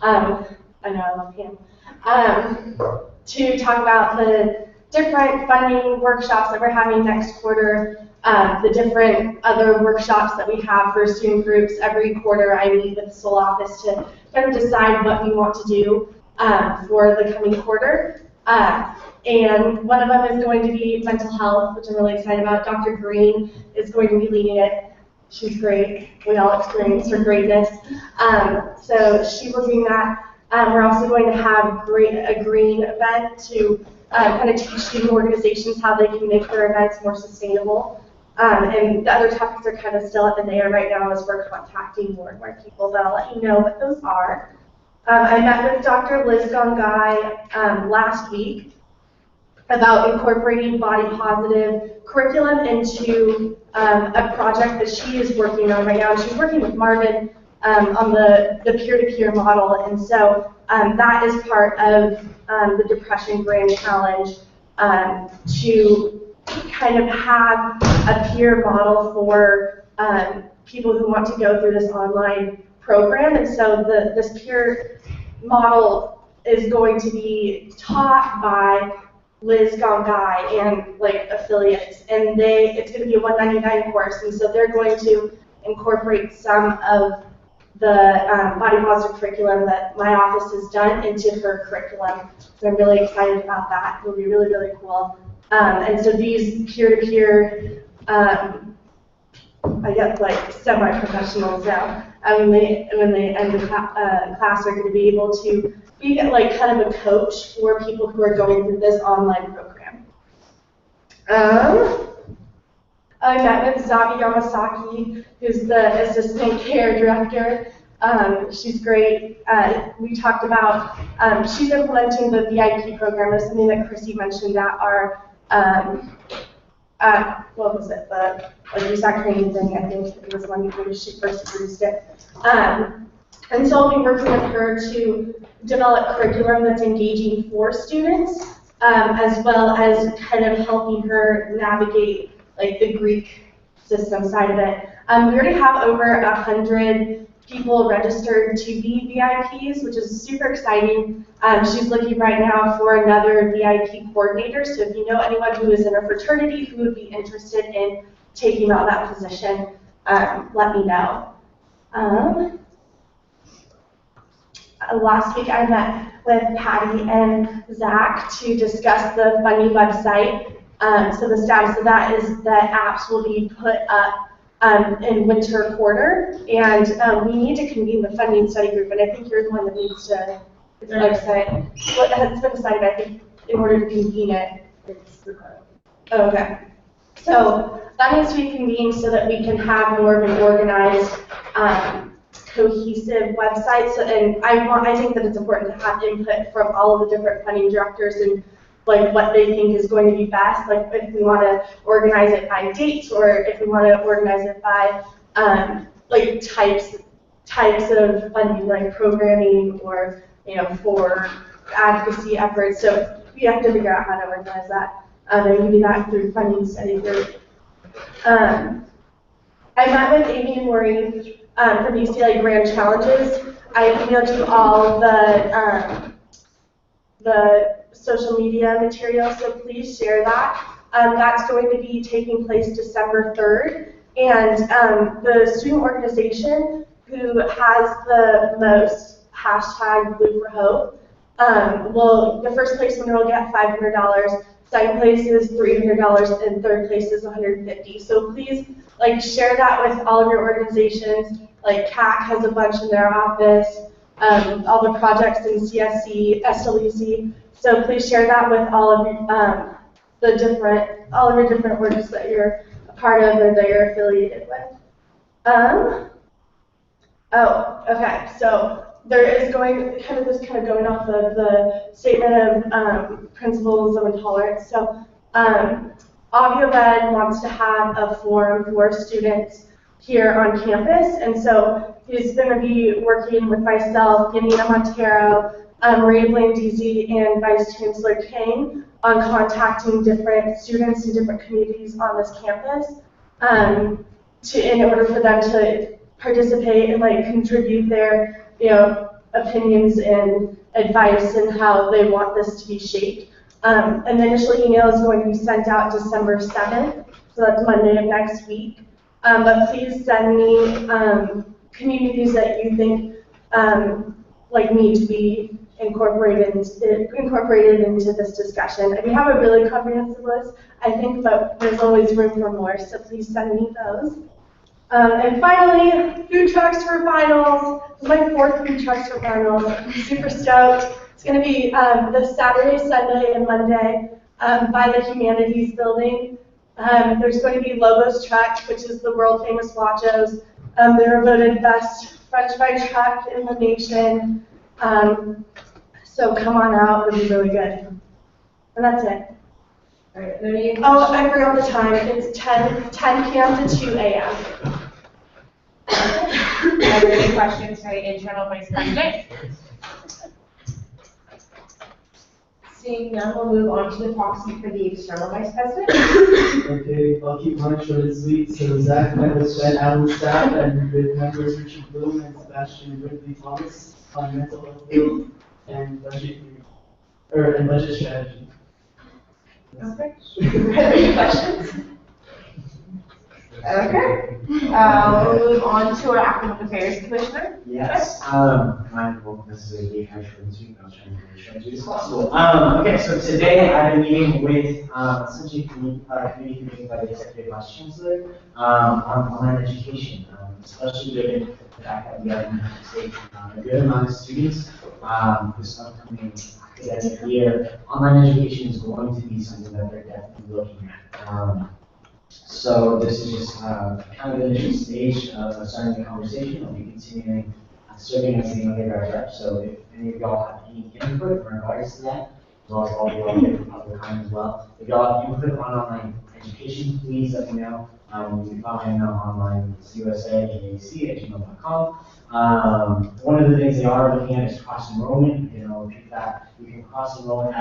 I know I love Pam. To talk about the different funding workshops that we're having next quarter. the different other workshops that we have for student groups. Every quarter I meet with the SOL office to kind of decide what we want to do for the coming quarter. And one of them is going to be mental health, which I'm really excited about. Dr. Green is going to be leading it. She's great. We all experience her greatness. So she will do that. We're also going to have a green event to kind of teach student organizations how they can make their events more sustainable. And the other topics are kind of still up in the air right now as we're contacting more and more people, but I'll let you know what those are. I met with Dr. Liz Gongai last week about incorporating body positive curriculum into a project that she is working on right now. She's working with Marvin on the peer-to-peer model, and so that is part of the Depression Grand Challenge to kind of have a peer model for people who want to go through this online program. And so this peer model is going to be taught by Liz Gongai and like affiliates, and it's going to be a $199 course, and so they're going to incorporate some of the body positive curriculum that my office has done into her curriculum. So I'm really excited about that. It'll be really, really cool. And so these peer-to-peer, I guess like semi-professionals now, when they end the class, are going to be able to be like kind of a coach for people who are going through this online program. I met with Zabi Yamasaki, who's the assistant care director. She's great. We talked about, she's implementing the VIP program. It's something that Chrissy mentioned at our, what was it, the USAC training thing, I think it was when she first introduced it. And so I'll be working with her to develop curriculum that's engaging for students, as well as kind of helping her navigate like the Greek system side of it. We already have over 100 people registered to be VIPs, which is super exciting. She's looking right now for another VIP coordinator, so if you know anyone who is in a fraternity who would be interested in taking on that position, let me know. Last week I met with Patty and Zach to discuss the funding website. So the status of that is that apps will be put up in winter quarter, and we need to convene the funding study group, and I think you're the one that needs to decide what has been decided. I think in order to convene it, it's required. Oh, okay. So that needs to be convened so that we can have more of an organized, cohesive website. So, and I think that it's important to have input from all of the different funding directors and like what they think is going to be best, like if we want to organize it by dates or if we want to organize it by like types of funding, like programming or for advocacy efforts. So we have to figure out how to organize that, and we do that through funding study group. I met with Amy and Maureen from UCLA Grand Challenges. I emailed you all the social media material, so please share that. That's going to be taking place December 3rd, and the student organization who has the most hashtag Blue for Hope the first place winner will get $500, second place is $300, and third place is $150. So please share that with all of your organizations. Like CAC has a bunch in their office, all the projects in CSC, SLEC. So please share that with all of your different works that you're a part of or that you're affiliated with. Okay. So there is going off of the statement of principles of intolerance. So AudioVed wants to have a forum for students here on campus, and so he's going to be working with myself, Yanina Montero, Ray Blandisi, and Vice Chancellor King on contacting different students in different communities on this campus in order for them to participate and contribute their opinions and advice and how they want this to be shaped. An initial email is going to be sent out December 7th, so that's Monday of next week. But please send me communities that you think like need to be incorporated into this discussion. And we have a really comprehensive list, I think, but there's always room for more, so please send me those. And finally, food trucks for finals. This is my 4th food trucks for finals. I'm super stoked. It's going to be this Saturday, Sunday, and Monday by the Humanities Building. There's going to be Lobos Truck, which is the world famous Wachos. They were voted best French fry truck in the nation. So come on out, it'll be really good. And that's it. All right, oh, I forgot the time. It's 10 p.m. to 2 a.m. Are there any questions for the internal vice president? Seeing none, we'll move on to the proxy for the external vice president. Okay, I'll keep mine short and sweet. So Zach, Michael, Sven, Alan, staff, and with members Richard Bloom and Sebastian Ridley Thomas on mental health field and budget strategy. Okay. Any questions? Okay. We'll move on to our academic affairs commissioner. Yes. Mine won't necessarily be as short and sweet. I was trying to be as short and sweet as possible. Okay, so today I've been meeting with essentially community meeting by the executive vice chancellor on online education, especially given the fact that we have in the state a good amount of students this upcoming academic year. Online education is going to be something that they're definitely looking at. So this is just kind of the initial stage of starting the conversation. I'll be continuing serving as the undergrad rep. So if any of y'all have any input in regards to that, as well as all of y'all get public comment as well. If y'all have input on online education, please let me know. You can find me online, it's USAC@gmail.com. One of the things they are looking at is cross enrollment. You know, repeat that. You can cross enroll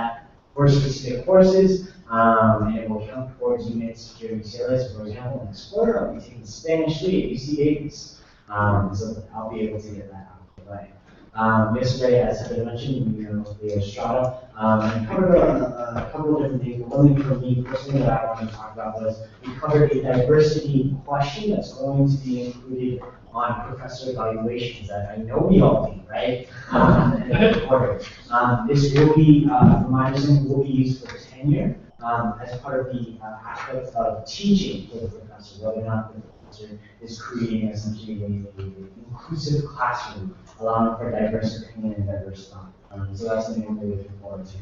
for specific courses. And it will count towards units here in UCLA. So for example, next quarter, I'll be taking Spanish 3 at UC Davis. So I'll be able to get that out. Yesterday, as I mentioned, we were with the Strata, and covered a couple of different things. One thing for me personally that I wanted to talk about was we covered a diversity question that's going to be included on professor evaluations that I know we all do, right? This will be, from my understanding, will be used for tenure as part of the aspect of teaching for the professor, whether or not the professor is creating essentially an inclusive classroom, allowing for diverse opinion and diverse thought. So that's something I'm really looking forward to.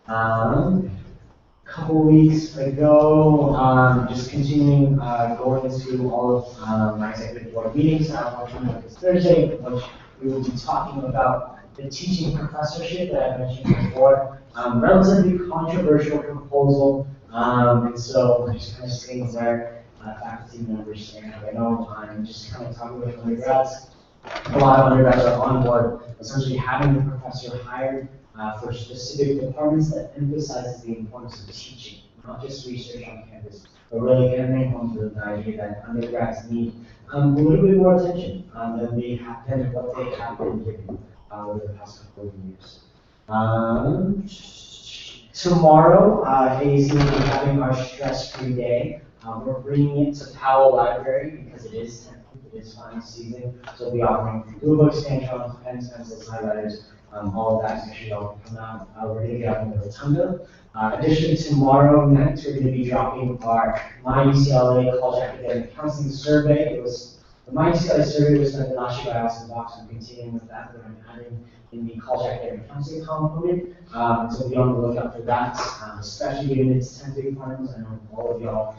A couple weeks ago, just continuing going through all of my executive board meetings. One coming up this Thursday, in which we will be talking about the teaching professorship that I mentioned before. Relatively controversial proposal, and so I'm just kind of seeing where faculty members stand. I know I'm just kind of talking with undergrads. A lot of undergrads are on board, essentially having the professor hired for specific departments that emphasizes the importance of teaching, not just research on campus, but really hammering home the idea that undergrads need a little bit more attention than they have than what they have been given over the past couple of years. Tomorrow, AAC will be having our stress-free day. We're bringing it to Powell Library because it is 10th, it is final season. So we'll be offering blue books, Scantron, pens, pencils, highlighters, all of that. Make sure y'all come out. We're going to be out in the Rotunda. Additionally, tomorrow night, we're going to be dropping our My UCLA College Academic Counseling Survey. It was the My UCLA survey was done last year by Austin Box. I'm continuing with that. We're adding in the college academic counseling component. So be on the lookout for that, especially given its 10 big finals. I know all of y'all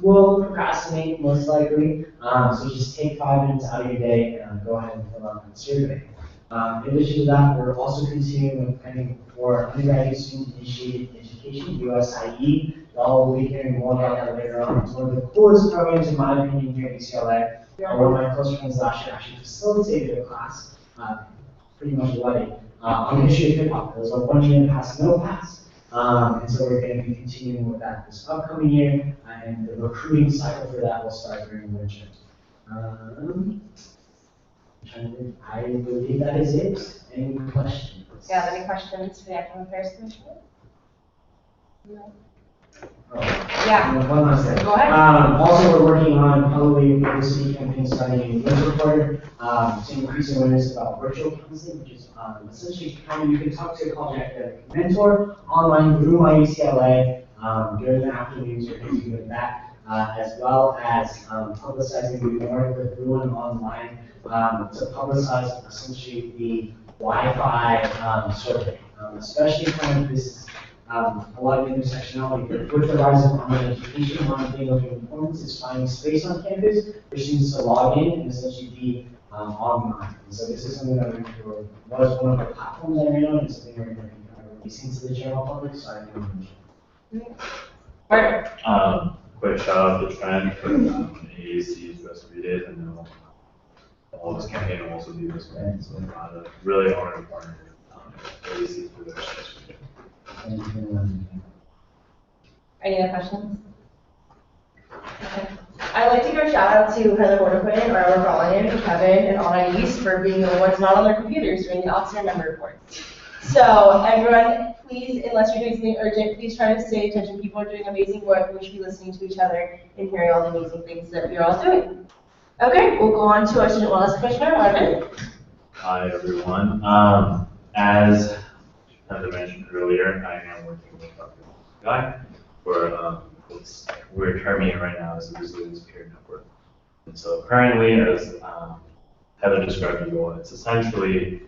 will procrastinate most likely. So just take 5 minutes out of your day and go ahead and fill out that survey. In addition to that, we're also continuing with planning for undergraduate student-initiated education, USIE. Y'all will be hearing more about that later on. It's one of the coolest programs, in my opinion, here at UCLA. One of my close friends last year actually facilitated a class, pretty much led it, on the history of hip-hop. It was a 1 year pass, no pass. And so we're going to be continuing with that this upcoming year, and the recruiting cycle for that will start during winter. I believe that is it. Any questions? Yeah, any questions for the Academic Affairs Commissioner? No. Yeah. One last thing. Go ahead. Also, we're working on probably publicity campaigns starting in winter quarter, to increase awareness about virtual counseling, which is essentially how you can talk to a college academic mentor online through my UCLA during the afternoons. We're going to be doing that, as well as publicizing the more with everyone online to publicize essentially the Wi-Fi survey, especially kind of this. A lot of intersectionality, but with the rise of online education, one thing of importance is finding space on campus for students to log in and essentially be online. And so this is something that was one of the platforms that I ran on, and something we're going to be releasing to the general public, so I can mention. Quick shout out to Trent for AAC's Best 3 Days, and now all of this campaign will also be this way. So really honored partner AAC for their Best 3 Days. Any other questions? Okay. I'd like to give a shout out to Heather Waterquin, our Brian, Kevin, and Anais for being the ones not on their computers doing the officer member reports. So everyone, please, unless you're doing something urgent, please try to stay attention. People are doing amazing work. We should be listening to each other and hearing all the amazing things that you're all doing. Okay, we'll go on to our Student Wellness Commissioner, Marvin. Hi, everyone. As I mentioned earlier, I am working with Dr. Guy for we're terming it right now as the Resilience Peer Network. And so currently, as Heather described to you all, it's essentially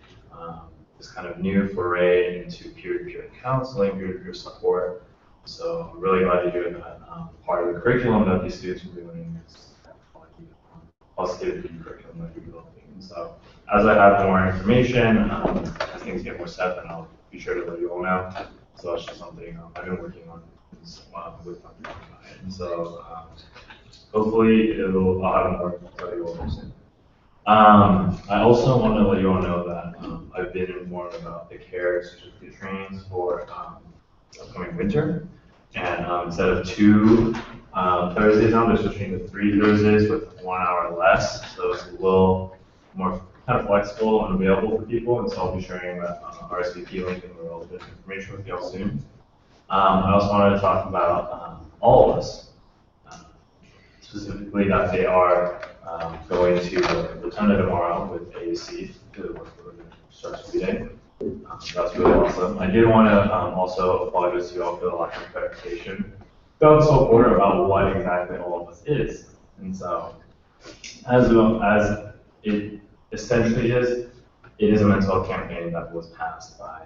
this kind of new foray into peer-to-peer counseling, peer-to-peer support. So I'm really glad to hear that part of the curriculum that these students are doing is positivity curriculum that you're developing. And so as I have more information, as things get more set, then I'll be sure to let you all know. So that's just something I've been working on with Dr. Guy. And so hopefully I'll have more to tell you all soon. I also want to let you all know that I've been informed about the CARE certificate trainings for upcoming winter. And instead of 2 Thursdays now, they're switching to 3 Thursdays with 1 hour less. So it's a little more kind of flexible and available for people. And so I'll be sharing that RSVP link and the relevant information with you all soon. I also wanted to talk about all of us, specifically that they are going to Rotunda tomorrow with AAC to the work starts today. That's really awesome. I did want to also apologize to you all for the lack of clarification about order about what exactly all of us is. And so, as it essentially is, it is a mental health campaign that was passed by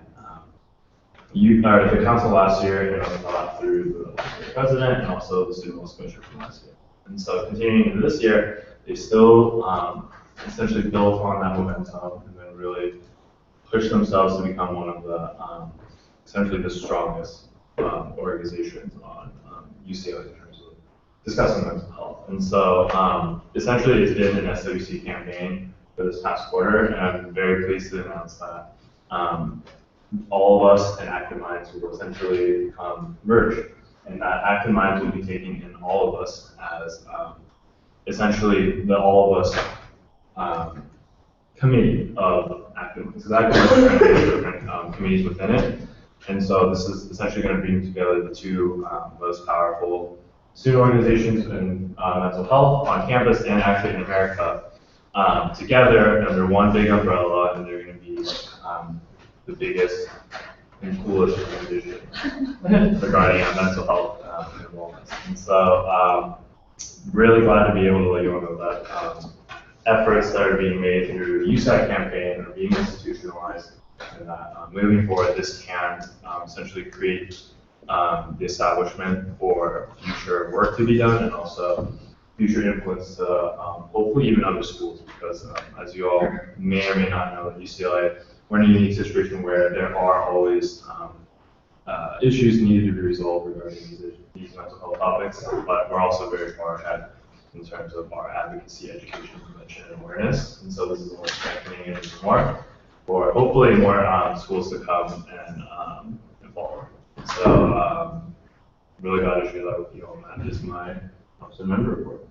the council last year, and also through the president and also the student wellness commissioner from last year. And so continuing into this year, they still essentially built on that momentum and then really pushed themselves to become one of the essentially the strongest organizations on UCLA in terms of discussing mental health. And so essentially it's been an SWC campaign for this past quarter, and I'm very pleased to announce that all of us and Active Minds will essentially merge, and that Active Minds will be taking in all of us as essentially the all of us committee of Active Minds. Because Active Minds has different committees within it, and so this is essentially going to bring together the 2 most powerful student organizations in mental health on campus and actually in America together under one big umbrella, and they're going to be the biggest and coolest organization regarding mental health and wellness. And so, really glad to be able to let you all know that efforts that are being made through the USAC campaign are being institutionalized, and that moving forward, this can essentially create the establishment for future work to be done and also future influence to hopefully even other schools, because as you all may or may not know, at UCLA, we're in a unique situation where there are always issues needed to be resolved regarding these mental health topics, but we're also very far ahead in terms of our advocacy, education, prevention, and awareness. And so this is only strengthening it even more for hopefully more schools to come and involve. So really glad to share that with you all. That is my officer member report.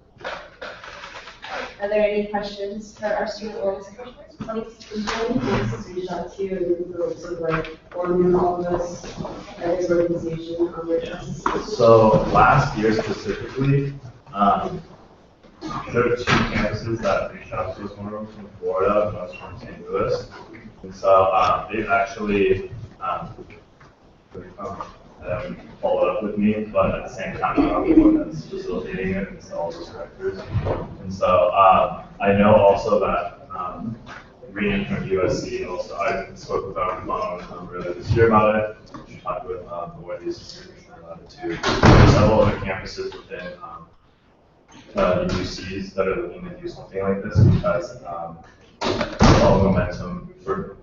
Are there any questions for our student wellness commissioners? Is there any campuses reached out to you in terms of like forming all of this as organization on their campuses? So last year specifically, there were 2 campuses that reached out to us, one was from Florida and one was from St. Louis. And so they've actually followed up with me, but at the same time, I'm the one that's facilitating it, and so all those directors. And so I know also that Rena from USC also, I spoke with her on the phone earlier this year about it. She talked with the Wendy's about it too. There's several other campuses within the UCs that are looking to do something like this because all the momentum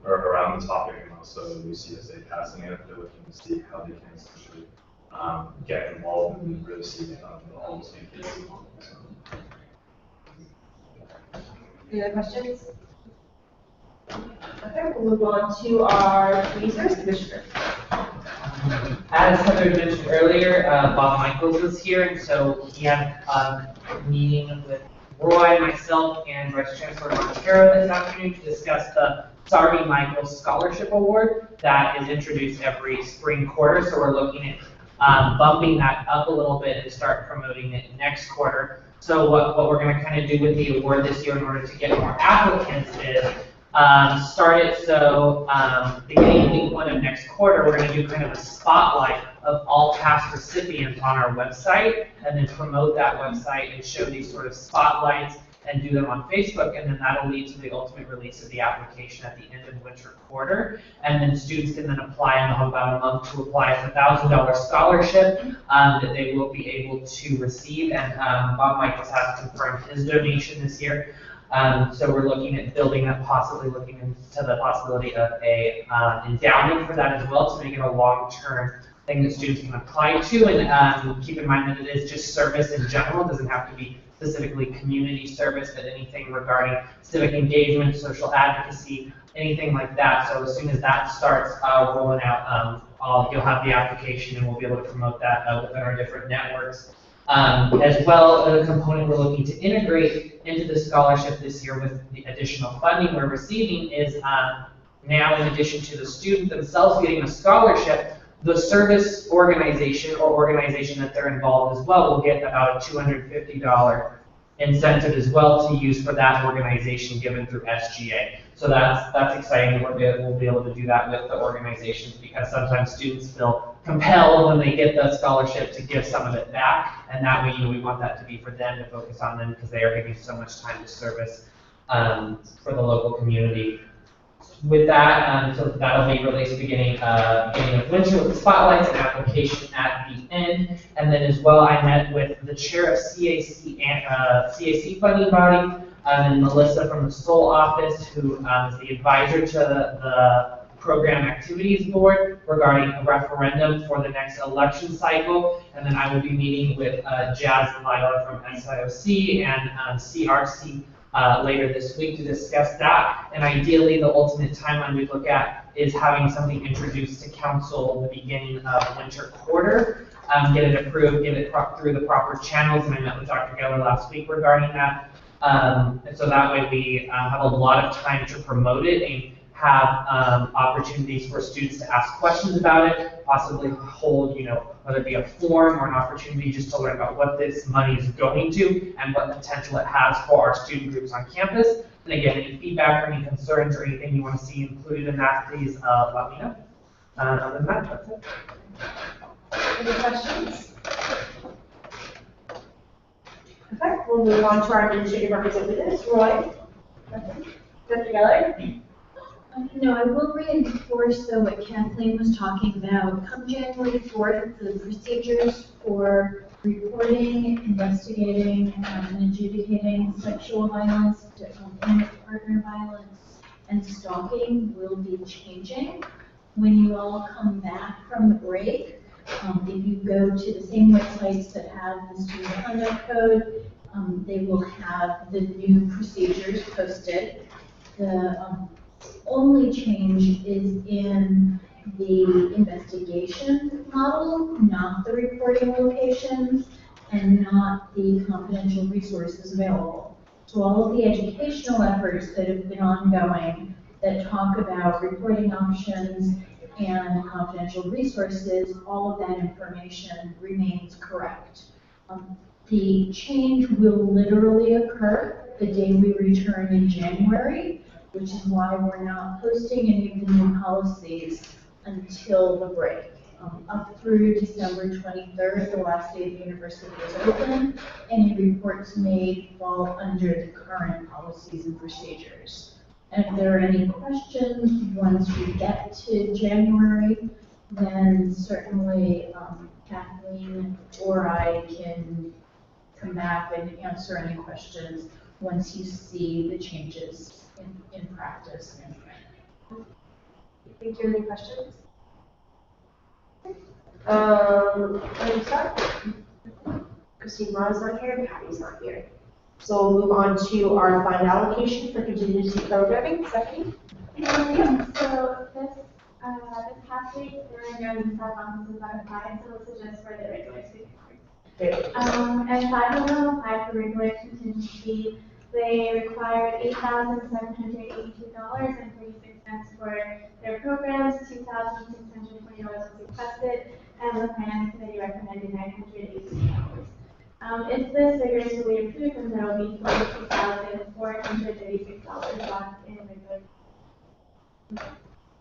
around the topic and also UCSA passing it, they're looking to see how they can essentially get involved and really see all the same kids involved. So. Any other questions? Okay, we'll move on to our resource commissioner. As Heather mentioned earlier, Bob Michaels is here, and so he had a meeting with Roy, myself, and Vice Chancellor Montero this afternoon to discuss the Sarvi Michaels Scholarship Award that is introduced every spring quarter. So we're looking at bumping that up a little bit and start promoting it next quarter. So what we're going to kind of do with the award this year in order to get more applicants is start it so beginning week 1 of next quarter, we're going to do kind of a spotlight of all past recipients on our website, and then promote that website and show these sort of spotlights and do them on Facebook, and then that'll lead to the ultimate release of the application at the end of winter quarter. And then students can then apply, and they'll have about a month to apply. It's a $1,000 scholarship that they will be able to receive, and Bob Michaels has confirmed his donation this year. So we're looking at building up, possibly looking into the possibility of a endowment for that as well, to make it a long-term thing that students can apply to. And keep in mind that it is just service in general. It doesn't have to be specifically community service, but anything regarding civic engagement, social advocacy, anything like that. So as soon as that starts rolling out, you'll have the application, and we'll be able to promote that within our different networks. As well, a component we're looking to integrate into the scholarship this year with the additional funding we're receiving is now, in addition to the student themselves getting a scholarship, the service organization or organization that they're involved as well will get about a $250 incentive as well to use for that organization given through SGA. So that's exciting. We'll be able to do that with the organizations, because sometimes students feel compelled when they get the scholarship to give some of it back, and that way, we want that to be for them, to focus on them, because they are giving so much time to service for the local community. With that, so that'll be released beginning of winter with the spotlights and application at the end. And then as well, I met with the chair of CAC funding body, and Melissa from the Seoul office, who is the advisor to the program activities board regarding a referendum for the next election cycle. And then I will be meeting with Jazz Lila from SIOC and CRC later this week to discuss that. And ideally, the ultimate timeline we look at is having something introduced to council the beginning of winter quarter, get it approved, get it through the proper channels. And I met with Dr. Geller last week regarding that. And so that way we have a lot of time to promote it and have opportunities for students to ask questions about it, possibly hold, whether it be a forum or an opportunity just to learn about what this money is going to and what potential it has for our student groups on campus. And again, any feedback or any concerns or anything you want to see included in that, please let me know. Other than that, that's it. Any questions? Okay, we'll move on to our administrative representatives. Roy? Dr. Geller? No, I will reinforce though what Kathleen was talking about. Come January 4th, the procedures for reporting, investigating, and adjudicating sexual violence, intimate partner violence, and stalking will be changing. When you all come back from the break, if you go to the same websites that have the student conduct code, they will have the new procedures posted. The only change is in the investigation model, not the reporting locations, and not the confidential resources available. So all of the educational efforts that have been ongoing that talk about reporting options and confidential resources, all of that information remains correct. The change will literally occur the day we return in January, which is why we're not posting any of the new policies until the break. Up through December 23rd, the last day the university is open, any reports made fall under the current policies and procedures. And if there are any questions once we get to January, then certainly Kathleen or I can come back and answer any questions once you see the changes in practice. Thank you. Any questions? Let me start. Christine Mara's not here, Patty's not here. So we'll move on to our fund allocation for contingency programming. Stephanie? So this past week, there were no new sub-offices that applied, so this is just for the regular student. And 5 of them applied for regular contingency. They required $8,782.36 for their programs, $2,620 was requested, and the finance committee recommended $918. If this vigorously approved, then there will be $42,436 left in regular.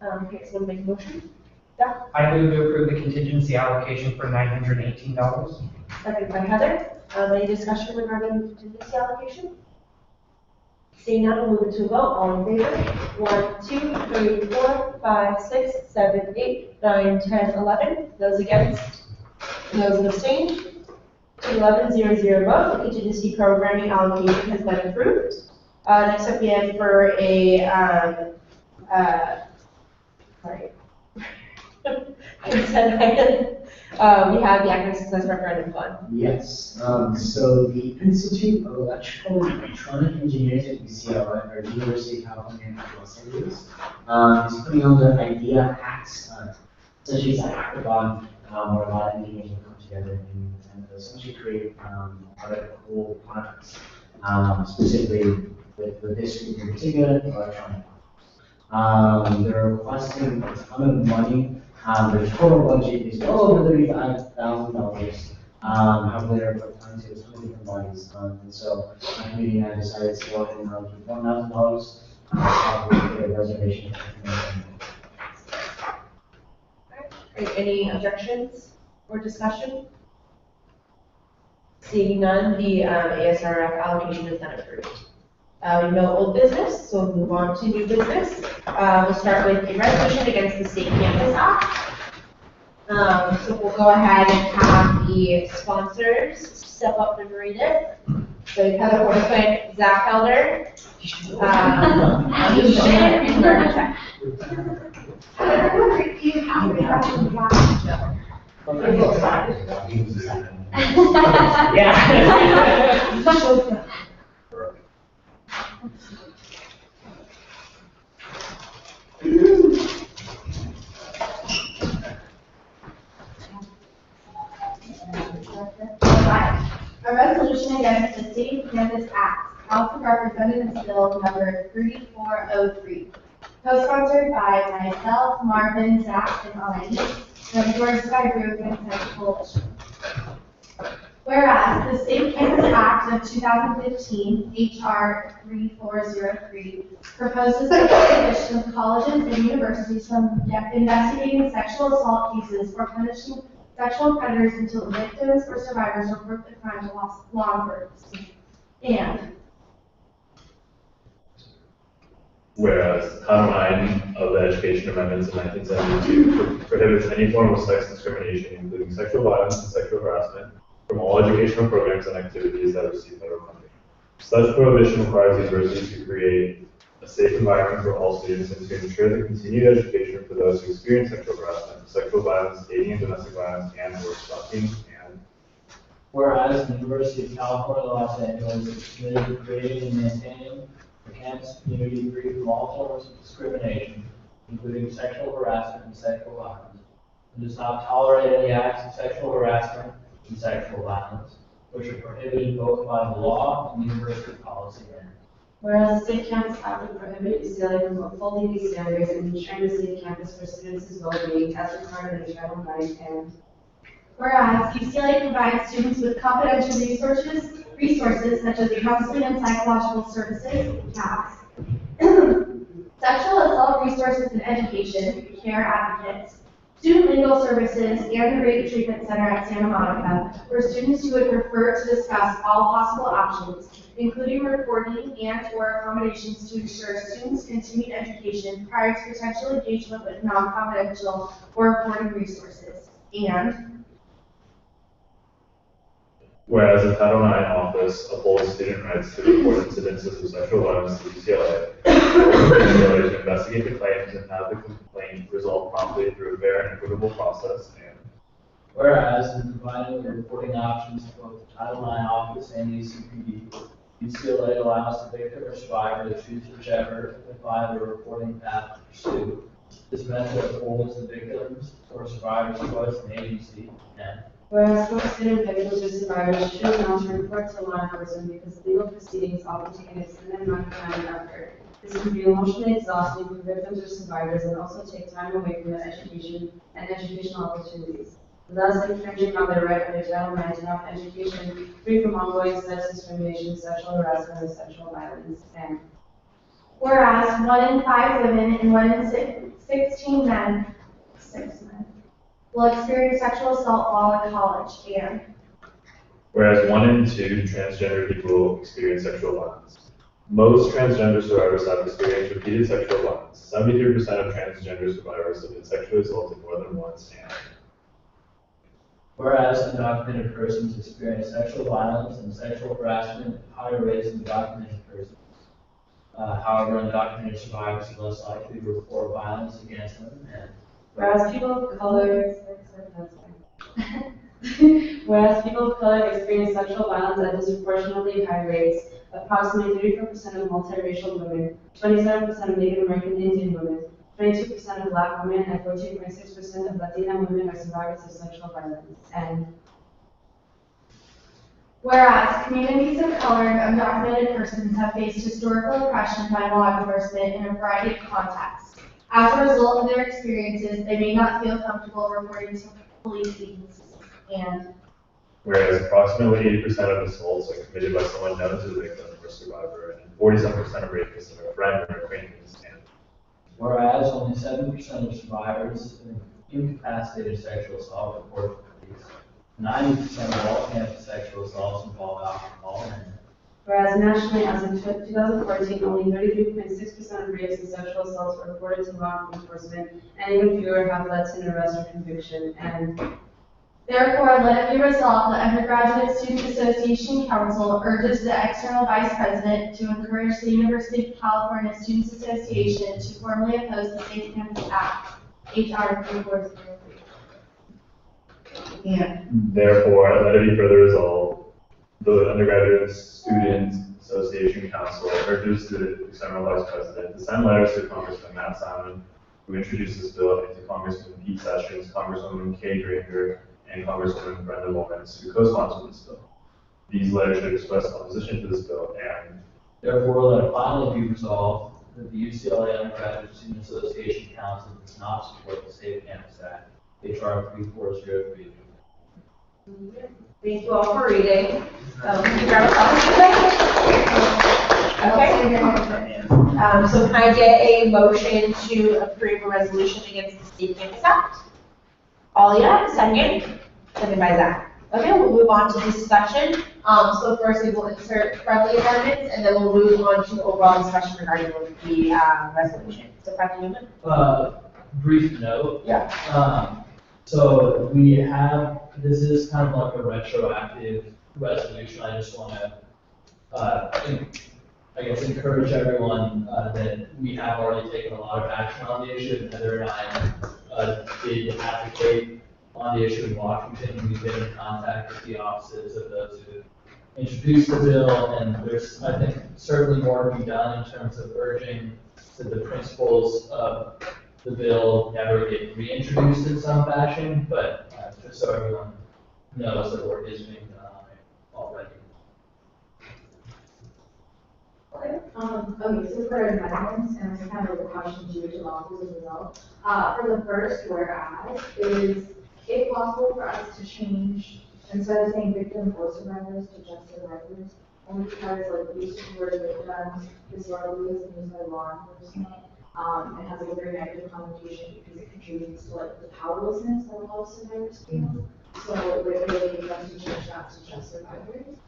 Okay, so make a motion. I move to approve the contingency allocation for $918. Second by Heather. Any discussion regarding contingency allocation? Seeing none, we'll move it to a vote. All in favor? 1, 2, 3, 4, 5, 6, 7, 8, 9, 10, 11. Those against? Those abstained? 11, 0, 0 vote. The contingency programming allocation has been approved. Next up, we have for a consent item. We have the Academic Success Referendum Fund. Yes, so the Institute of Electrical and Electronic Engineers at UCLA, or University of California, Los Angeles, is putting on the IDEA Hacks. Essentially, it's a hackathon where a lot of engineers will come together and essentially create other cool products, specifically with this group in particular, electronic products. They're requesting a ton of money. Their total budget is well over $35,000. However, they're put onto a ton of different bodies. And so my committee and I decided to go ahead and allocate $1,000 for a reservation. Any objections or discussion? Seeing none, the ASRF allocation is then approved. We have no old business, so we'll move on to new business. We'll start with a resolution against the State Campus Act. So we'll go ahead and have the sponsors step up and read it. So we've had a horseman, Zach Helder, Yeah. A resolution against the State Campus Act, House of Representatives Bill number 3403. Co-sponsored by myself, Marvin, Zach, and Elaine, and endorsed by Group and Consent Coalition. Whereas the State Campus Act of 2015, H.R. 3403, proposes the prohibition of colleges and universities from investigating sexual assault cases or punishing sexual predators until victims or survivors report the crime to law enforcement. And whereas Title IX of the Education Amendments in 1972 prohibits any form of sex discrimination, including sexual violence and sexual harassment, from all educational programs and activities that receive federal funding. Such prohibition requires universities to create a safe environment for all students and to ensure the continued education for those who experience sexual harassment, sexual violence, dating and domestic violence, and/or stalking. And whereas the University of California, Los Angeles is committed to creating and maintaining a campus community free from all forms of discrimination, including sexual harassment and sexual violence, and does not tolerate any acts of sexual harassment and sexual violence. which are prohibited both by the law and university policy. Whereas the state campus act would prohibit UCLA from upholding these standards and ensuring the state campus for students' well-being as required in Title IX and Whereas UCLA provides students with confidential resources such as counseling and psychological services, CAPS, sexual assault resources and education, CARE advocates, student legal services, and the Rape Treatment Center at Santa Monica, for students who would prefer to discuss all possible options, including reporting and/or accommodations to ensure students' continued education prior to potential engagement with non-confidential or reporting resources. And whereas the Title IX office upholds student rights to report incidences of sexual violence to UCLA, UCLA to investigate the claims and have the complaint resolved promptly through a fair and equitable process. And whereas in providing the reporting options to both the Title IX office and the UCPD, UCLA allows the victim or survivor to choose whichever, if either, reporting path to pursue. This method upholds the victims or survivors' choice in agency. And whereas most student victims or survivors choose not to report to law enforcement because legal proceedings often take an extended amount of time and effort. This can be emotionally exhausting for victims or survivors and also take time away from their education and educational opportunities, thus infringing on their right under Title IX to have education free from ongoing sex discrimination, sexual harassment, or sexual violence. And whereas 1 in 5 women and 1 in 16 men, 6 men, will experience sexual assault while in college. And whereas 1 in 2 transgender people experience sexual violence. Most transgender survivors have experienced repeated sexual violence. 73% of transgender survivors have been sexually assaulted more than once. And whereas undocumented persons experience sexual violence and sexual harassment at higher rates than documented persons. However, undocumented survivors are less likely to report violence against them. And whereas people of color, experience sexual violence at disproportionately high rates. Approximately 34% of multiracial women, 27% of Native American Indian women, 22% of Black women, and 14.6% of Latina women are survivors of sexual violence. And whereas communities of color and undocumented persons have faced historical oppression by law enforcement in a variety of contexts. As a result of their experiences, they may not feel comfortable reporting to police agencies. And whereas approximately 80% of assaults are committed by someone known to the victim or survivor, and 47% of rapists are a friend or acquaintance. And whereas only 7% of survivors of incapacitated sexual assault report to police, 90% of all campus sexual assaults involve alcohol. And whereas nationally, as of 2014, only 33.6% of rapes and sexual assaults were reported to law enforcement, and even fewer have led to an arrest or conviction. And therefore, let it be resolved, the Undergraduate Student Association Council urges the external vice president to encourage the University of California Students Association to formally oppose the Safe Campus Act, HR 3403. Yeah. Therefore, let it be further resolved, the Undergraduate Student Association Council urges the external vice president to send letters to Congressman Matt Simon, who introduced this bill, and to Congressman Pete Sessions, Congresswoman Kay Granger, and Congresswoman Brenda Lawrence, who co-sponsored this bill. These letters should express opposition to this bill, and therefore, let it finally be resolved that the UCLA Undergraduate Student Association Council does not support the Safe Campus Act, HR 3403. Thank you all for reading. Can you grab a copy? Okay. So can I get a motion to approve a resolution against the Safe Campus Act? Alia, second. Second by Zach. Okay, we'll move on to discussion. So first we will insert friendly amendments, and then we'll move on to overall discussion regarding the resolution. So friendly amendment? Brief note. Yeah. So we have, this is kind of like a retroactive resolution. I just want to, I guess, encourage everyone that we have already taken a lot of action on the issue. Heather and I did advocate on the issue in Washington. We've been in contact with the offices of those who introduced the bill, and there's, I think, certainly more to be done in terms of urging that the principles of the bill never get reintroduced in some fashion, but just so everyone knows that work is being done on Okay, so for amendments, and it's kind of a question to each officers as well. For the first whereas, is it possible for us to change, instead of saying victim or survivors, to just survivors? Only because like we used to word victims historically is used by law enforcement. It has like a very negative connotation because it contributes to like the powerlessness that a lot of survivors feel. So it would really be best to change that to just survivors.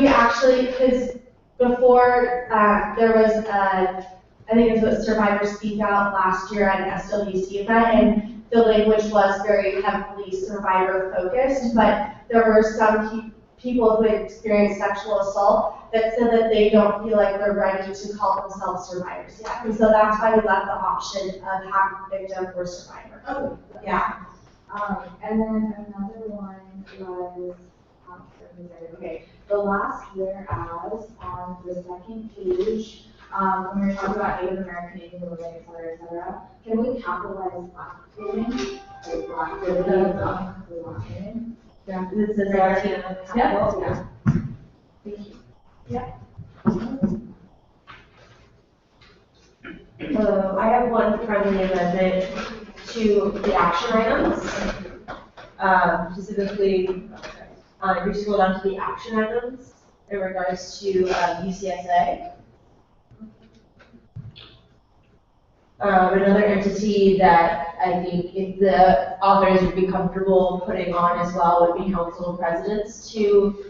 We actually, because before, there was a, I think it was a Survivor Speak Out last year at an SWC event, and the language was very heavily survivor focused, but there were some people who had experienced sexual assault that said that they don't feel like they're ready to call themselves survivors yet. And so that's why we left the option of having victim or survivor. Oh, yeah. And then another one was, okay, the last whereas on the second page, when we're talking about Native American, Native Women, et cetera, can we capitalize black women? Like black women, Yeah, this is our team. yeah. Thank you. Yeah. I have one friendly amendment to the action items. Specifically, we just go down to the action items in regards to UCSA. Another entity that I think if the authors would be comfortable putting on as well would be council presidents to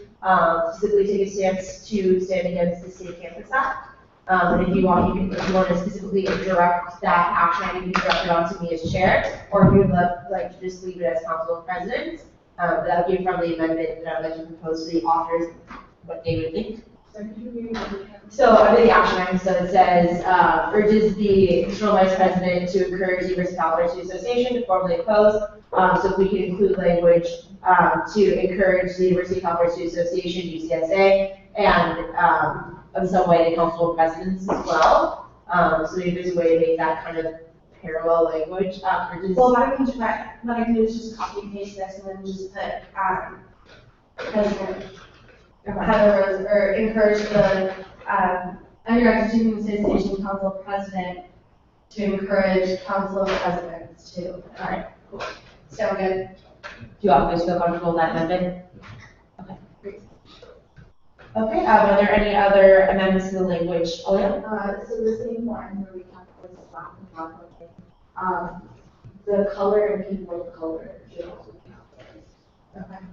specifically take a stance to stand against the State Campus Act. And if you want to specifically direct that action item, you can direct it on to me as chair, or if you would like to just leave it as council president, that would be a friendly amendment that I would like to propose to the authors, what they would think. So under the action item, so it says, urges the constitutional vice president to encourage the University College Association to formally oppose. So if we can include language to encourage the University College Association, UCSA, and in some way the council presidents as well. So maybe there's a way to make that kind of parallel language. Well, what I can do is just copy and paste this and then just put, president. Heather, or encourage the, undergraduate student association council president to encourage council presidents to. All right, cool. Sound good? Do you all guys feel comfortable with that amendment? Okay, great. Okay, are there any other amendments to the language? Oh, yeah? So the same line where we talked about black and brown, the color and people of color should also be capitalized. Okay.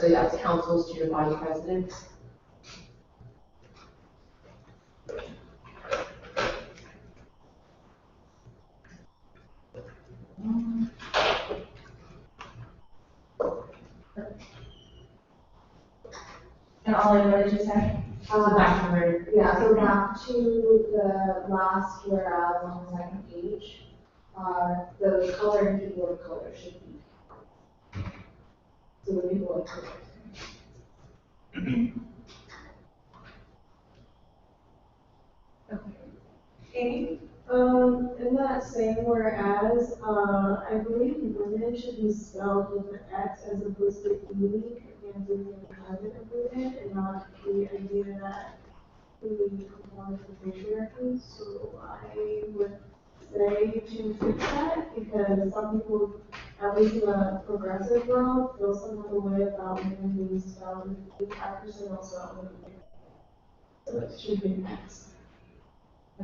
So that's council student body president. And Ollie, what did you say? Yeah, so back to the last whereas on the second page, the color and people of color should be. So the people of color. Amy? In that same whereas, I believe women should be spelled with an X as opposed to E, and with the private of women, and not the idea that we conform to patriarchy. So I would say to fix that, because some people, at least in the progressive world, feel some of the way about women being spelled with E, actors and also with E. So it should be an X.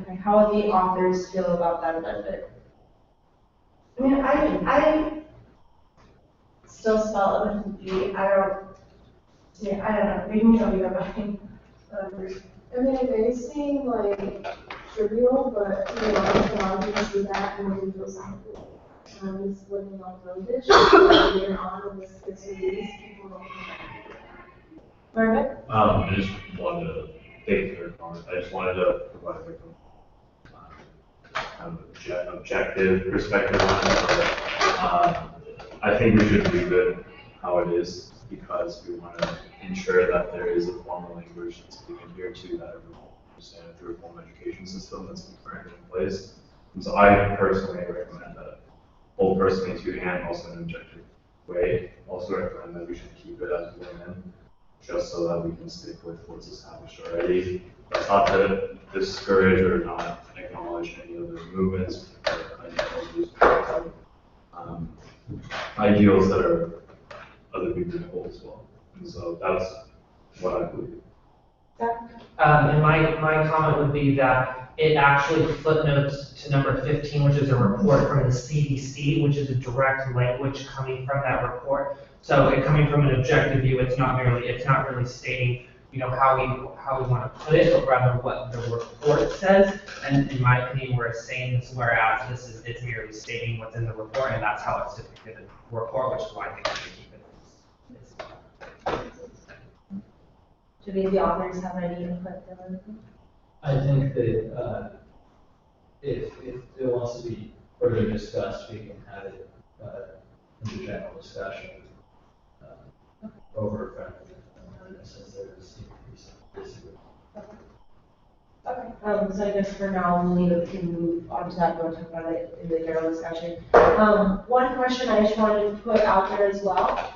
Okay, how do the authors feel about that amendment? I mean, I still spell it with an E. I don't know. We can show you everything. I mean, it may seem like trivial, but you know, a lot of people see that and they feel something. Just living on verbiage, later on when this gets released, people don't Marvin? I just wanted to take your comment. I just wanted to provide like an objective perspective on it. But, I think we should leave it how it is because we want to ensure that there is a formal language that's being adhered to that everyone understands through a formal education system that's currently in place. And so I personally recommend that, both personally too and also in an objective way, also recommend that we should keep it as women just so that we can stick with what's established already. That's not to discourage or not acknowledge any other movements or ideals that are other people hold as well. And so that's what I believe. And my comment would be that it actually footnotes to number 15, which is a report from the CDC, which is a direct language coming from that report. So it coming from an objective view, it's not really stating, how we want to put it, but rather what the report says. And in my opinion, we're saying this, whereas it's merely stating what's in the report, and that's how it's depicted in the report, which is why I think we should keep it. Do any of the authors have any input? I think that, if it wants to be further discussed, we can have it, in the general discussion, over front of it, since there's disagreement. Okay, so I guess for now, we can move on to that, we'll talk about it in the general discussion. One question I just wanted to put out there as well,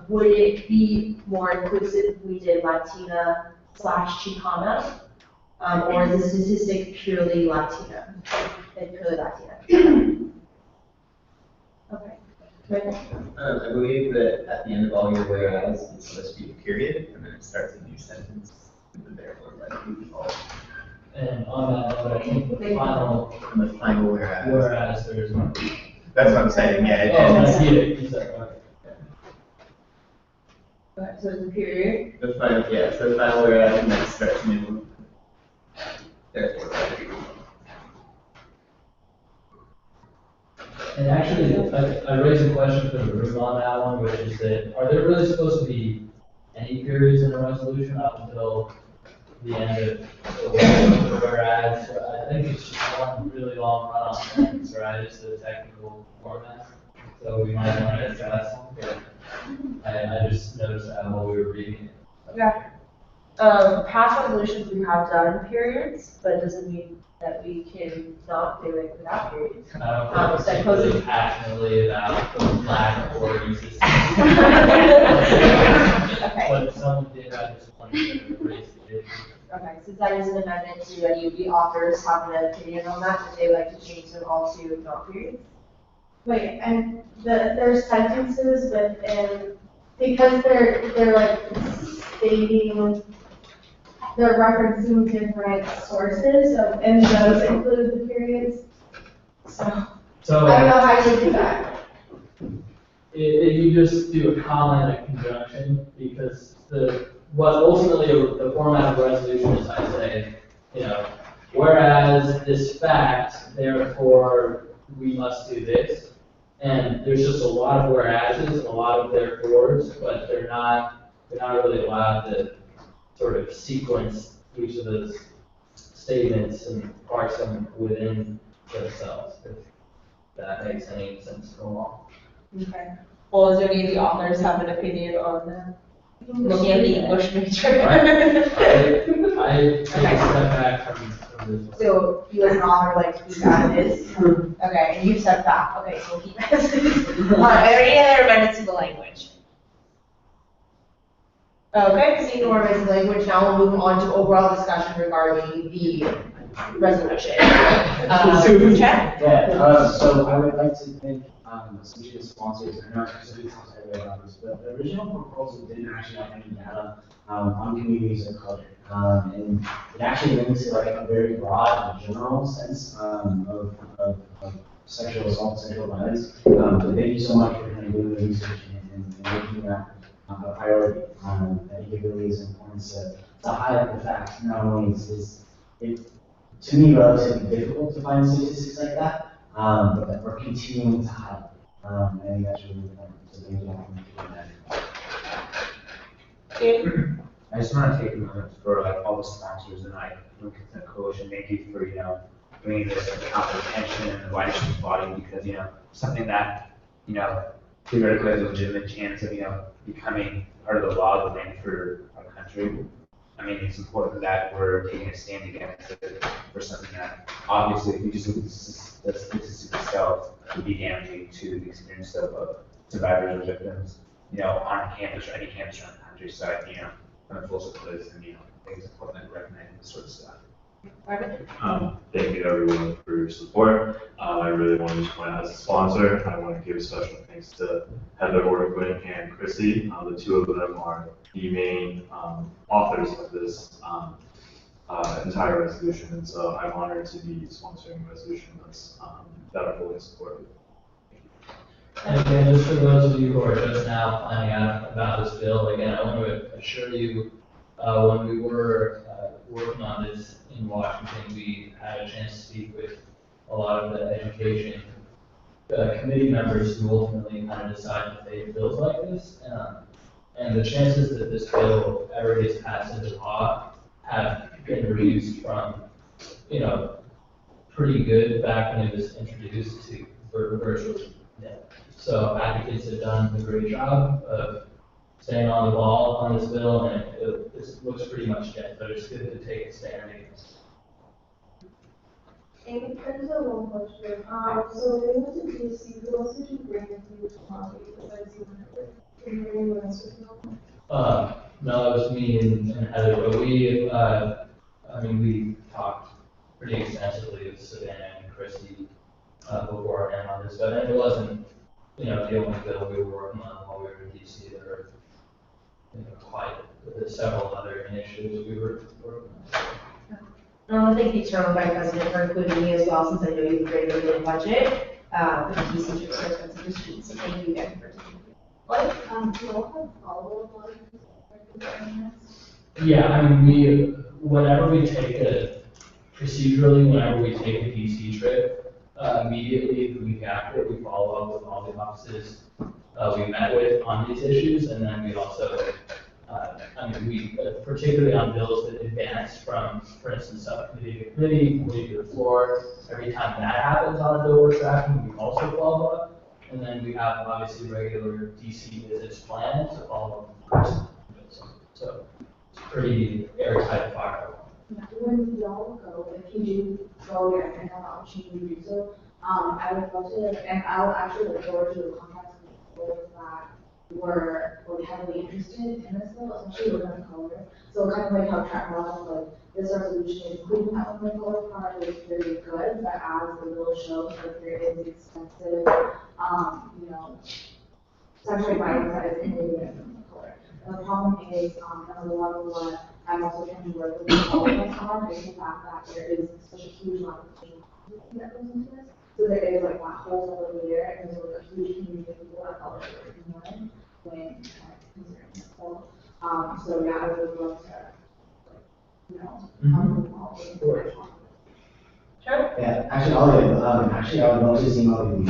would it be more inclusive if we did Latina / Chicana? Or is the statistic purely Latina? Purely Latina? Okay. I believe that at the end of all your whereas, it's supposed to be a period, and then it starts a new sentence, and therefore likely all. And on that note, I think the final whereas there's one. That's what I'm saying, yeah. I see it, you said, okay. Okay, so it's a period? The final, yeah, so the final whereas, and then it starts new. Therefore likely. And actually, I raised a question for the room on that one, which is that, are there really supposed to be any periods in a resolution up until the end of the whereas? I think it's just one really long run on things, right? It's the technical format. So we might want to address, I just noticed that while we were reading it. Okay. Past resolutions, we have done periods, but it doesn't mean that we can not do it without periods. I don't think really passionately about the lack or resistance. Okay. But someone did have this point that raised it. Okay, since that is an amendment, do any of the authors have an opinion on that, if they would like to change them all to not periods? Wait, and there's sentences within, because they're like stating, they're referencing different sources, so, and those include the periods. So I don't know how you do that. If you just do a comma and a conjunction, because what ultimately the format of a resolution is, I say, whereas this fact, therefore we must do this. And there's just a lot of whereases and a lot of therefores, but they're not really allowed to sort of sequence each of those statements and parse them within themselves, if that makes any sense at all. Okay. Well, do any of the authors have an opinion on that? Looking at the English major. I take a step back from this one. So you as an author like to keep as is? Okay, and you step back. Okay, so we'll keep as is. All right, are there any other amendments to the language? Okay, seeing no more amendments to the language, now we'll move on to overall discussion regarding the resolution. Chad? Yeah, so I would like to thank especially the sponsors, and not specifically about this, but the original proposal didn't actually have any data on communities of color. And it actually links to like a very broad and general sense of sexual assault, sexual violence. So thank you so much for kind of doing the research and making that a priority. I think it really is important to highlight the fact. Not only is it to me relatively difficult to find statistics like that, but that we're continuing to highlight. I think that's really important. So thank you all for doing that. I just want to take a moment for all the sponsors and Consent Coalition. Thank you for bringing this to common attention and the wider body, because something that theoretically has a legitimate chance of becoming part of the law of the land for our country. I mean, it's important that we're taking a stand against it for something that obviously, if you just look at the statistics itself, would be damaging to the experience of survivors or victims, on campus or any campus around the country. elementary side, kind of falls into place and, things important like recognizing this sort of stuff. Thank you everyone for your support. I really want to just point out as a sponsor, I want to give special thanks to Heather Ortquin and Chrissy. The two of them are the main authors of this entire resolution, and so I'm honored to be sponsoring a resolution that I fully support. And again, just for those of you who are just now finding out about this bill, again, I want to assure you, when we were working on this in Washington, we had a chance to speak with a lot of the education committee members who ultimately kind of decide to fave bills like this. And the chances that this bill ever gets passed into law have been reduced from, pretty good back when it was introduced to virtually nil. So advocates have done a great job of staying on the ball on this bill, and it looks pretty much dead, but it's good to take a stand against it. And I just have one question. So they went to DC, who else did you bring with you to coffee besides you and Heather? Did you bring anyone else with you? No, it was me and Heather, but we talked pretty extensively with Savannah and Christy beforehand on this, but it wasn't, the only bill we were working on while we were in DC. There were, quite several other initiatives we were working on. I want to thank the Chairman Vice President for including me as well, since I know you've created a budget. The DC trips are expensive to shoot, so thank you again for taking it. Do you all have follow-up on this? Yeah, whenever we take a DC trip, immediately the week after, we follow up with all the offices we met with on these issues, and then we also, particularly on bills that advance from, for instance, subcommittee to committee to the floor, every time that happens on a bill we're tracking, we also follow up, and then we have obviously regular DC visits planned to follow up. So it's pretty airtight firewall. When y'all go, if you do go there and have an opportunity to do so, I would love to, and I'll actually look forward to the contacts with people that were heavily interested in this bill, especially with the color. So kind of like how track like this resolution, including that one color part, is very good, but as the bill shows, there is extensive, sexual violence that is included in the color. And the problem is, and a lot of what I'm also trying to work with all of us on is the fact that there is such a huge amount of change that goes into this. So there is like that whole other layer, and there's like a huge community of people that are working on it when considering this. So yeah, I would love to, Sure. Yeah, actually, I would love to see more of you.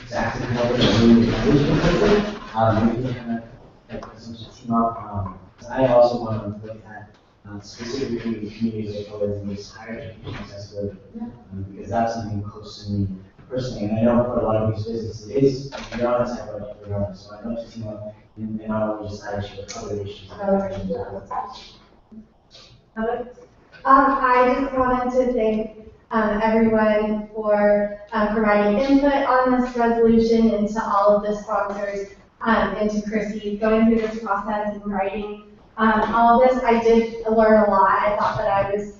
Zach's come over to do the language maybe we can some team up. I also want to look at specifically the community that goes in this higher education accessibility, because that's something close to me personally, and I know for a lot of these businesses, it is, you're on the side of it, so I'd love to team up and not only just that issue, but other issues. I just wanted to thank everyone for providing input on this resolution, and to all of the sponsors, and to Chrissy going through this process and writing all of this. I did learn a lot. I thought that I was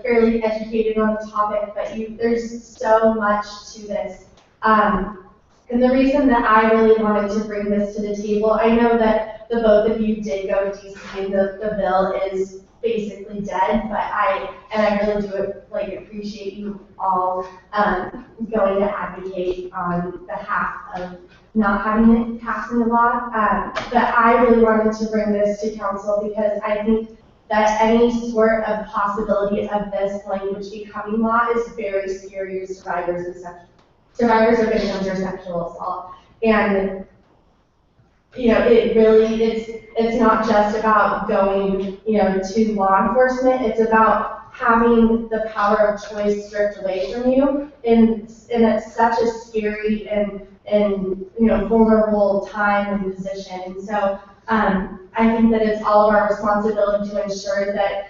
fairly educated on the topic, but there's so much to this. And the reason that I really wanted to bring this to the table, I know that the both of you did go to DC, and the bill is basically dead, but I really do appreciate you all going to advocate on behalf of not having it passed in the law. But I really wanted to bring this to council because I think that any sort of possibility of this language becoming law is very scary to survivors of victims of sexual assault. And it really it's not just about going, to law enforcement. It's about having the power of choice stripped away from you, and it's such a scary and vulnerable time and position. And so I think that it's all of our responsibility to ensure that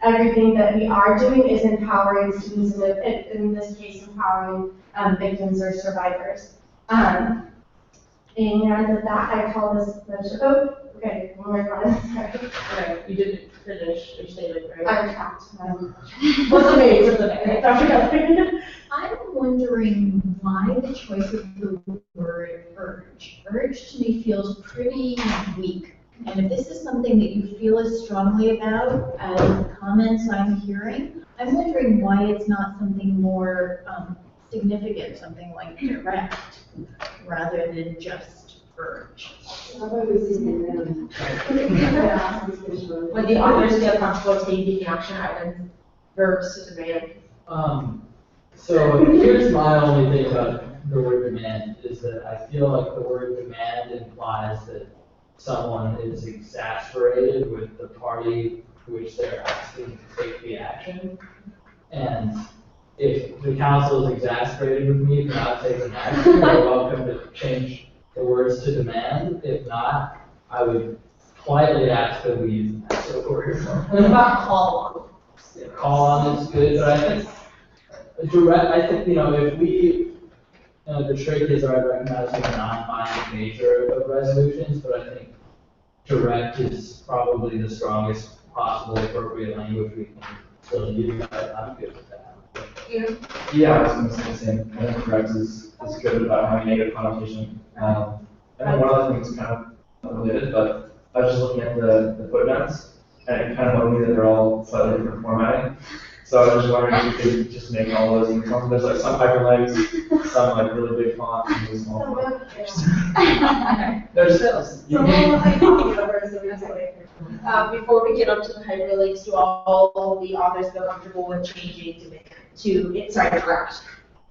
everything that we are doing is empowering students, in this case, empowering victims or survivors. And with that, I call this Okay, one more comment, sorry. Okay, you didn't finish your statement, right? I'm trapped. What's the name? What's the name? Dr. Kelly. I'm wondering why the choice of the word urge. Urge to me feels pretty weak. And if this is something that you feel as strongly about as the comments I'm hearing, I'm wondering why it's not something more significant, something like direct, rather than just urge. Would the authors feel comfortable taking action items, verbs to demand? So here's my only thing about the word demand, is that I feel like the word demand implies that someone is exasperated with the party to which they're asking to take the action. And if the council is exasperated with me for not taking action, they're welcome to change the words to demand. If not, I would politely ask that we use an actual word. What about call on? Call on is good, but I think, you know, if we, the trick is I recognize the non-binding nature of resolutions, but I think direct is probably the strongest possible appropriate language we can still use. I'm good with that. Yeah, I was going to say the same. I think direct is good about having negative connotation. And then one other thing is kind of unrelated, but I was just looking at the footnotes, and it kind of showed me that they're all slightly different formatting. So I was just wondering if you could just make all those uniform. There's like some hyperlinks, some like really big font, and really small font. Before we get up to the hyperlinks, do all the authors feel comfortable with changing direct?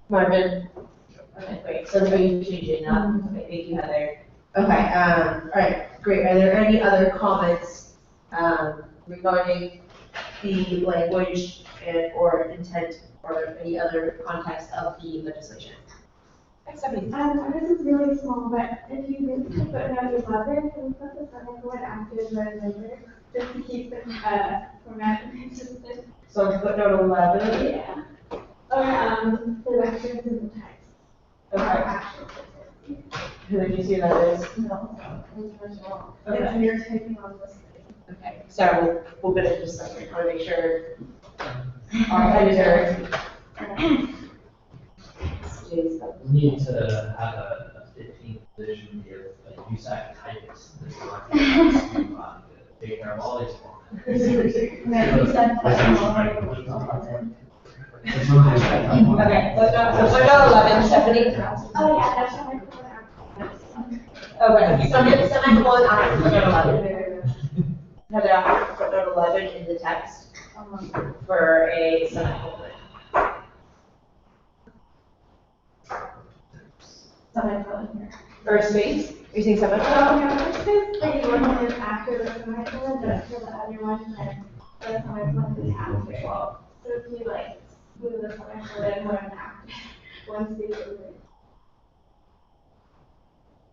Marvin? Okay, great, so are you changing that? Okay, thank you, Heather. Okay, all right, great. Are there any other comments, regarding the language and or intent or any other context of the legislation? Stephanie? This is really small, but if you really put footnote 11, can we put the semicolon after the later, just to keep the format consistent? So footnote 11? Yeah. Or the reference in the text. Okay. Who did you see that is? No. Okay. It's you're typing on this thing. Okay, so we'll get it just a second, I want to make sure our editor. We need to have a 15th position here, a USAC typist. This is like taking care of all these forms. Okay, so footnote 11, Stephanie. Oh, yeah, that's how I put it out. Okay, semicolon after footnote 11. Heather, after footnote 11 in the text for a semicolon. Semicolon here. Or space? Are you saying semicolon? Oh, yeah, it's just like one is after the semicolon, but for the other one, then the semicolon is after. So if you like move the semicolon one after, one space over.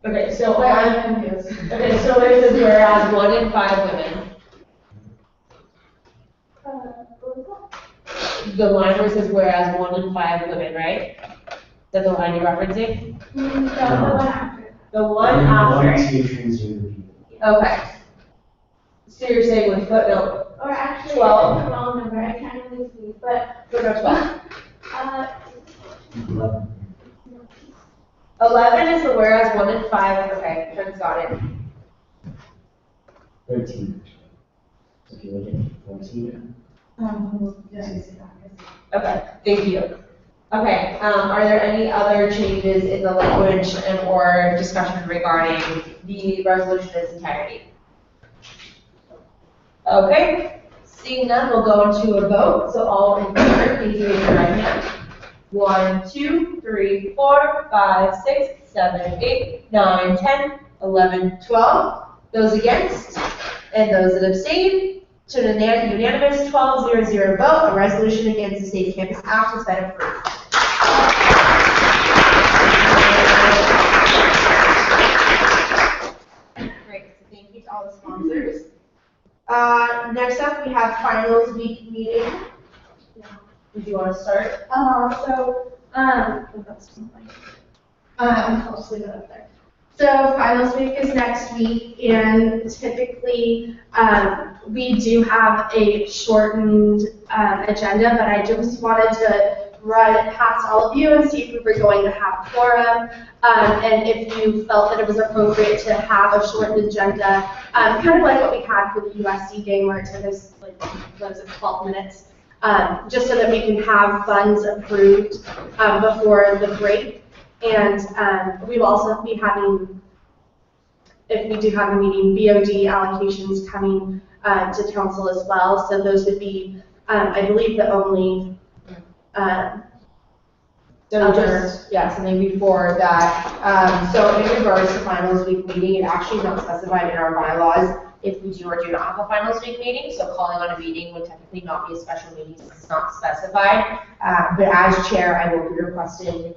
Okay, so okay, so it says whereas 1 in 5 women. The line where it says whereas 1 in 5 women, right? Is that the line you're referencing? No, the one after. The one after. transgender people. Okay. So you're saying with footnote Or actually, 12? it's the wrong number, I can't really see, but, Footnote 12. 11 is the whereas 1 in 5, okay, Ken's got it. 13. So if you look at 14. Okay, thank you. Okay, are there any other changes in the language and or discussion regarding the resolution in its entirety? Okay, seeing none, we'll go into a vote. So all in favor, please raise your right hand. 1, 2, 3, 4, 5, 6, 7, 8, 9, 10, 11, 12. Those against and those that abstain. To an unanimous 12-0-0 vote, a resolution against the Safe Campus Act has been approved. Great, so thank you to all the sponsors. Next up, we have finals week meeting. Did you want to start? I'll just leave it up there. So finals week is next week, and typically, we do have a shortened, agenda, but I just wanted to run it past all of you and see if we were going to have quorum, and if you felt that it was appropriate to have a shortened agenda, kind of like what we had for the USC game where it took us like, what was it, 12 minutes, just so that we can have funds approved, before the break. And we will also be having, if we do have a meeting, BOD allocations coming to council as well. So those would be, I believe, the only So just, yeah, something before that. So in regards to finals week meeting, it actually is not specified in our bylaws if we do or do not have a finals week meeting. So calling on a meeting would technically not be a special meeting since it's not specified. But as chair, I will be requesting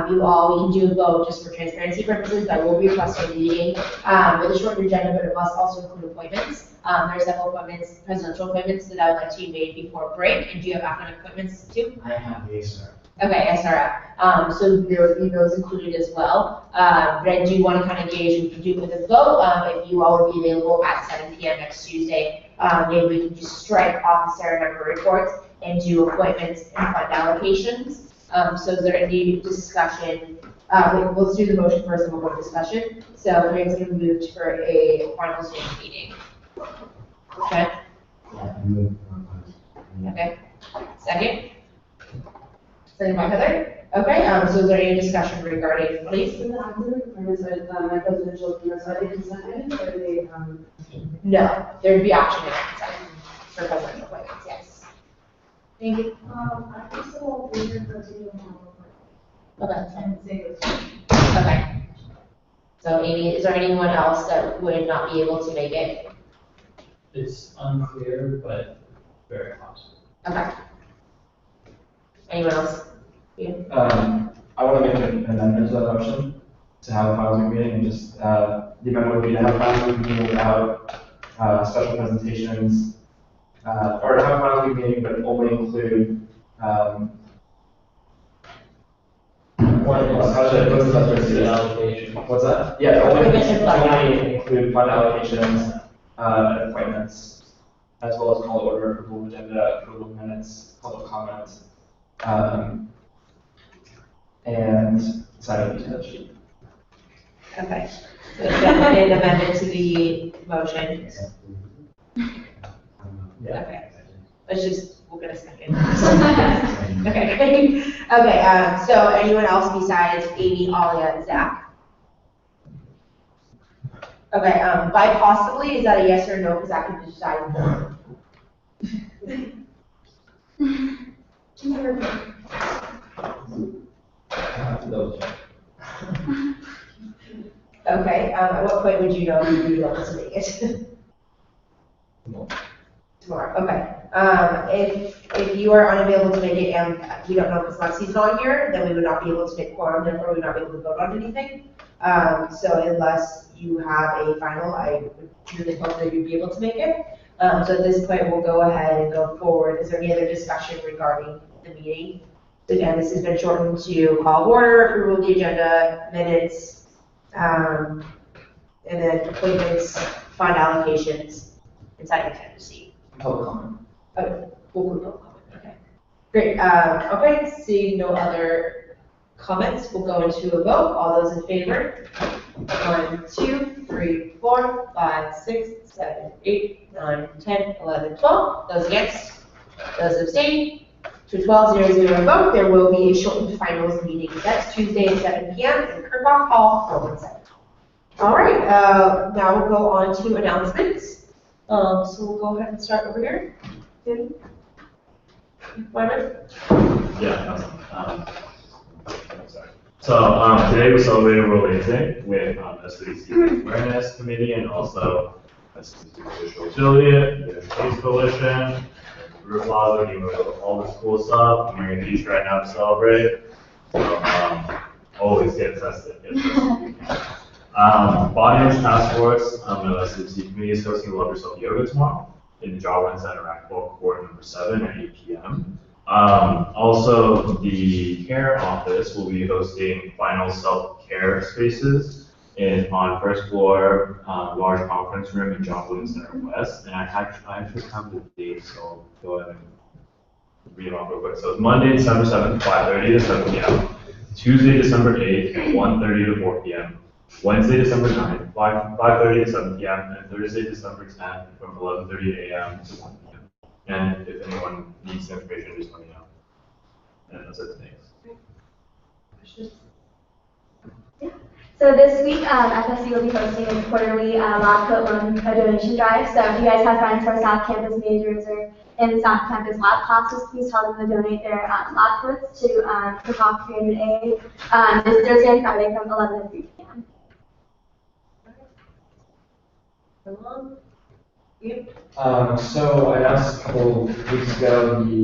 you all, we can do a vote just for transparency purposes. I will be requesting a meeting with a shortened agenda, but it must also include appointments. There are several appointments, presidential appointments that I would like to be made before break. And do you have academic appointments too? I have the SR. Okay, SRF. So there would be those included as well. But I do want to kind of gauge, and we can do it with a vote, if you all would be available at 7 p.m. next Tuesday. Maybe we can just strike officer and member reports and do appointments and fund allocations. So is there any discussion? Let's do the motion first and we'll go to discussion. So Grant's going to move for a finals week meeting. Okay? Okay. Second? Second by Heather? Okay, so is there any discussion regarding, please? So the academic requirements are, my presidential appointments, are they consent items or are they, No, there'd be action in consent for presidential appointments, yes. Thank you. I also will be here for two Okay. and say those. Okay. So Amy, is there anyone else that would not be able to make it? It's unclear, but very possible. Okay. Anyone else? You? I want to make an amendment to that motion to have a finals week meeting, and just, the amendment would be to have a finals week meeting without, special presentations, or to have a finals week meeting, but only include, What's that? Yeah, only include fund allocations, and appointments, as well as call to order, approval of agenda, approval of minutes, public comment, and signing the detail sheet. Okay. So it's been an amendment to the motion. Okay. Let's just, we'll get a second. Okay. Okay, so anyone else besides Amy, Alia, and Zach? Okay, by possibly, is that a yes or no, because that could decide more. Okay, at what point would you know you would be able to make it? Tomorrow, okay. If you are unavailable to make it and we don't know because Lexi's not here, then we would not be able to make quorum, therefore we would not be able to vote on anything. So unless you have a final, I would truly hope that you'd be able to make it. So at this point, we'll go ahead and go forward. Is there any other discussion regarding the meeting? Again, this has been shortened to call of order, approval of the agenda, minutes, and then appointments, fund allocations, and signing candidacy. Public comment. Okay, we'll move public comment, okay. Great, okay, seeing no other comments, we'll go into a vote. All those in favor? 1, 2, 3, 4, 5, 6, 7, 8, 9, 10, 11, 12. Those against? Those abstain? To 12-0-0 vote, there will be a shortened finals meeting. That's Tuesday at 7 p.m. in Kirkhoff Hall, Portland Center. All right, now we'll go on to announcements. So we'll go ahead and start over here. Tim? Wyman? Yeah, sorry. So, today we celebrated World AIDS Day with SCDC Awareness Committee and also SCDC Social Affiliate, the AIDS Coalition, Roof Plaza, you know, all this cool stuff. I'm wearing these right now to celebrate. So, always get tested. Body Image Task Force, the SCDC Committee is hosting Love Yourself Yoga tomorrow in the Jawline Center at Court number 7 at 8 p.m. Also, the care office will be hosting final self-care spaces on first floor, large conference room in John Williams Center West. And I actually have the date, so I'll go ahead and read it off real quick. So it's Monday, December 7th, 5:30 to 7 p.m. Tuesday, December 8th, 1:30 to 4 p.m. Wednesday, December 9th, 5:30 to 7 p.m. And Thursday, December 10th, from 11:30 a.m. to 1 p.m. And if anyone needs information, just let me know. And that's it, thanks. So this week, FSU will be hosting its quarterly lab coat loan donation drive. So if you guys have friends who are South Campus majors or in South Campus lab classes, please tell them to donate their lab coats to Prokop Created Aid this Thursday and Friday from 11 to 3 p.m. So I announced a couple weeks ago the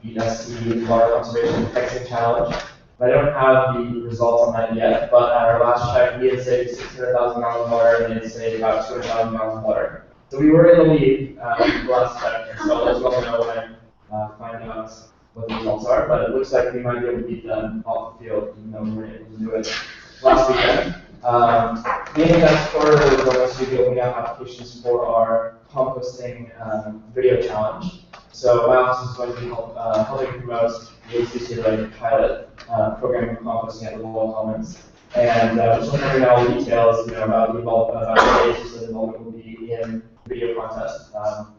USAC Water Conservation Texting Challenge. I don't have the results on that yet, but at our last check, we had saved 600,000 gallons of water, and they had saved about 200,000 gallons of water. So we were in the lead the last check, and so I'll let you all know when I find out what the results are. But it looks like we might be able to beat them off the field, even though we weren't able to do it last weekend. Mainly that's for we're going to be opening up applications for our composting video challenge. So my office is going to be helping promote the UCLA pilot program of composting at the Wall Commons. And just looking at all the details, about the basis of the involvement will be in the video contest.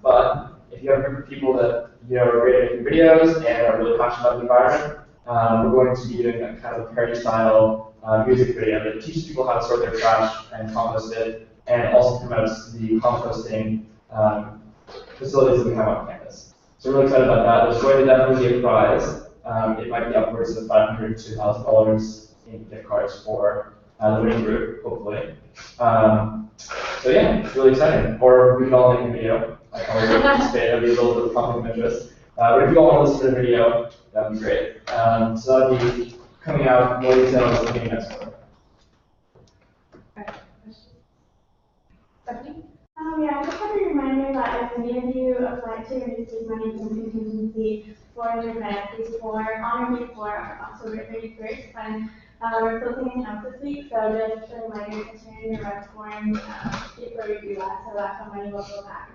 But if you have a group of people that are great at making videos and are really passionate about the environment, we're going to be doing a kind of a parody style music video that teaches people how to sort their trash and compost it, and also promotes the composting facilities that we have on campus. So we're really excited about that. There's going to definitely be a prize. It might be upwards of $500 to $1,000 in gift cards for the winning group, hopefully. So yeah, it's really exciting. Or we could all make a video. I probably would participate. That'd be a little bit of conflict of interest. But if you all want to listen to the video, that'd be great. So that'll be coming out more details in the next quarter. Stephanie? Yeah, I just want to remind you that if any of you apply to receive money from contingency for your grant, please for on or before October 31st, when we're closing accounts this week. So just a reminder to turn in your rec forms before we do that, so that some money will go back.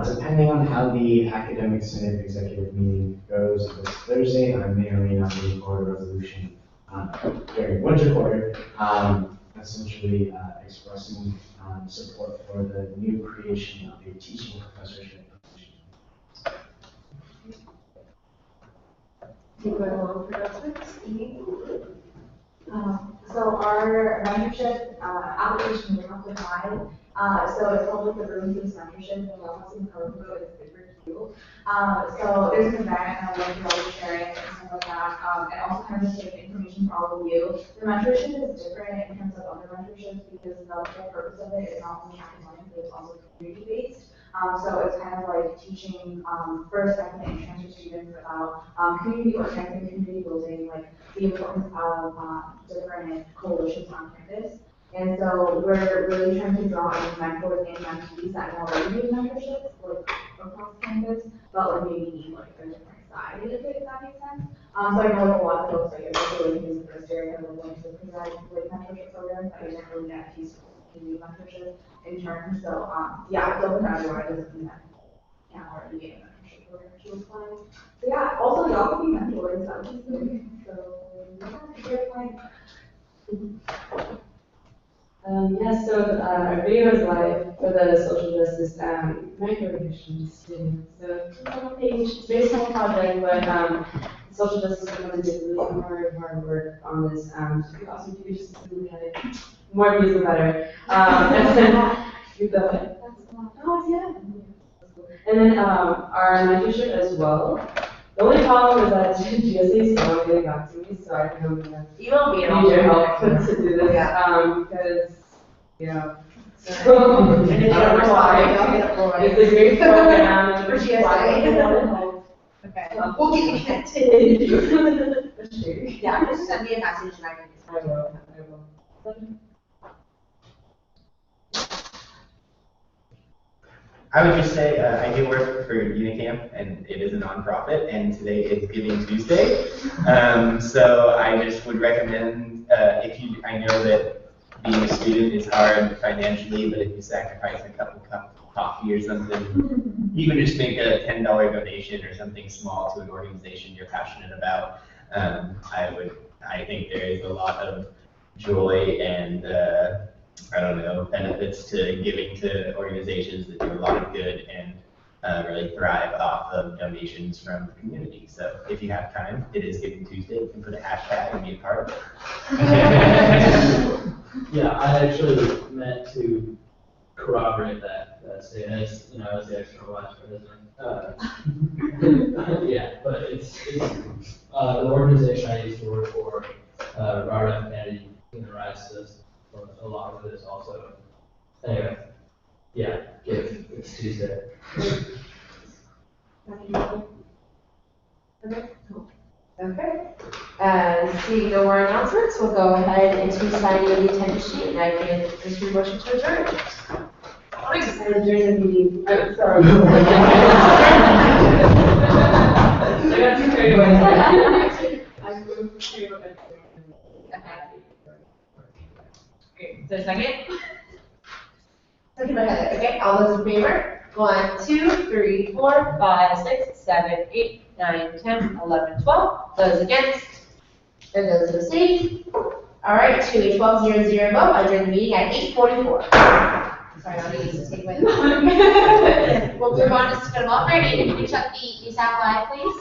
Depending on how the academic senate executive meeting goes this Thursday, I may or may not move forward a resolution during winter quarter, essentially expressing support for the new creation of a teaching professorship position. So our mentorship application was not denied. So it's public the room to mentorship and licensing program is good for you. So there's an event and I love you all sharing and stuff like that. And also kind of just like information for all of you. The mentorship is different in terms of other mentorships because the whole purpose of it is not only academic, but it's also community based. So it's kind of like teaching first, second, and transfer students about community organizing, community building, like the importance of different coalitions on campus. And so we're really trying to draw in mentors and mentees that are already doing mentorships, like across campus, but like maybe need like a different side of it, if that makes sense. So I know like a lot of folks, like especially like in the first year, kind of going to provide like mentorship programs, but I didn't really get a piece of community mentorship in turn. So yeah, it's open to everyone. It doesn't mean that can't already get a mentorship program to apply. So yeah, also y'all can be mentors. That was good. So yeah, it's a great point. Yes, so our video is live for the social justice micro-education students. So it's very small project, but social justice community did really hard work on this. It'd be awesome if you could just really had it. More views the better. You go ahead. Oh yeah. And then our mentorship as well. The only problem is that GSA is not getting back to me, so I think I'm gonna need your help to do this. Because so and I don't know why. It's a great program For GSA. Okay. We'll get you connected. Yeah, just send me a message and I can. I will. I would just say, I do work for Unicamp, and it is a nonprofit, and today is Giving Tuesday. So I just would recommend, I know that being a student is hard financially, but if you sacrifice a couple cups of coffee or something, you can just make a $10 donation or something small to an organization you're passionate about. I think there is a lot of joy and, I don't know, benefits to giving to organizations that do a lot of good and really thrive off of donations from the community. So if you have time, it is Giving Tuesday. You can put a hashtag and be a part of it. Yeah, I actually meant to corroborate that statement, as, as the extra vice president. Yeah, but it's the organization I used to work for, Robert F. Kennedy Human Rights does a lot of this also. Anyway, yeah, it's Tuesday. Okay. Seeing no more announcements, we'll go ahead into signing of the attendance sheet, and I can issue a motion to adjourn. I'm excited during the meeting. I'm sorry. I got too carried away. I moved to adjourn. Okay, is there a second? Second by Heather. Okay, all those in favor? 1, 2, 3, 4, 5, 6, 7, 8, 9, 10, 11, 12. Those against? And those abstained? All right, to a 12-0-0 vote, I adjourn the meeting at 8:44. Sorry, I'm going to take away. We'll move on to Scott Walker. Can you shut the USAC live, please?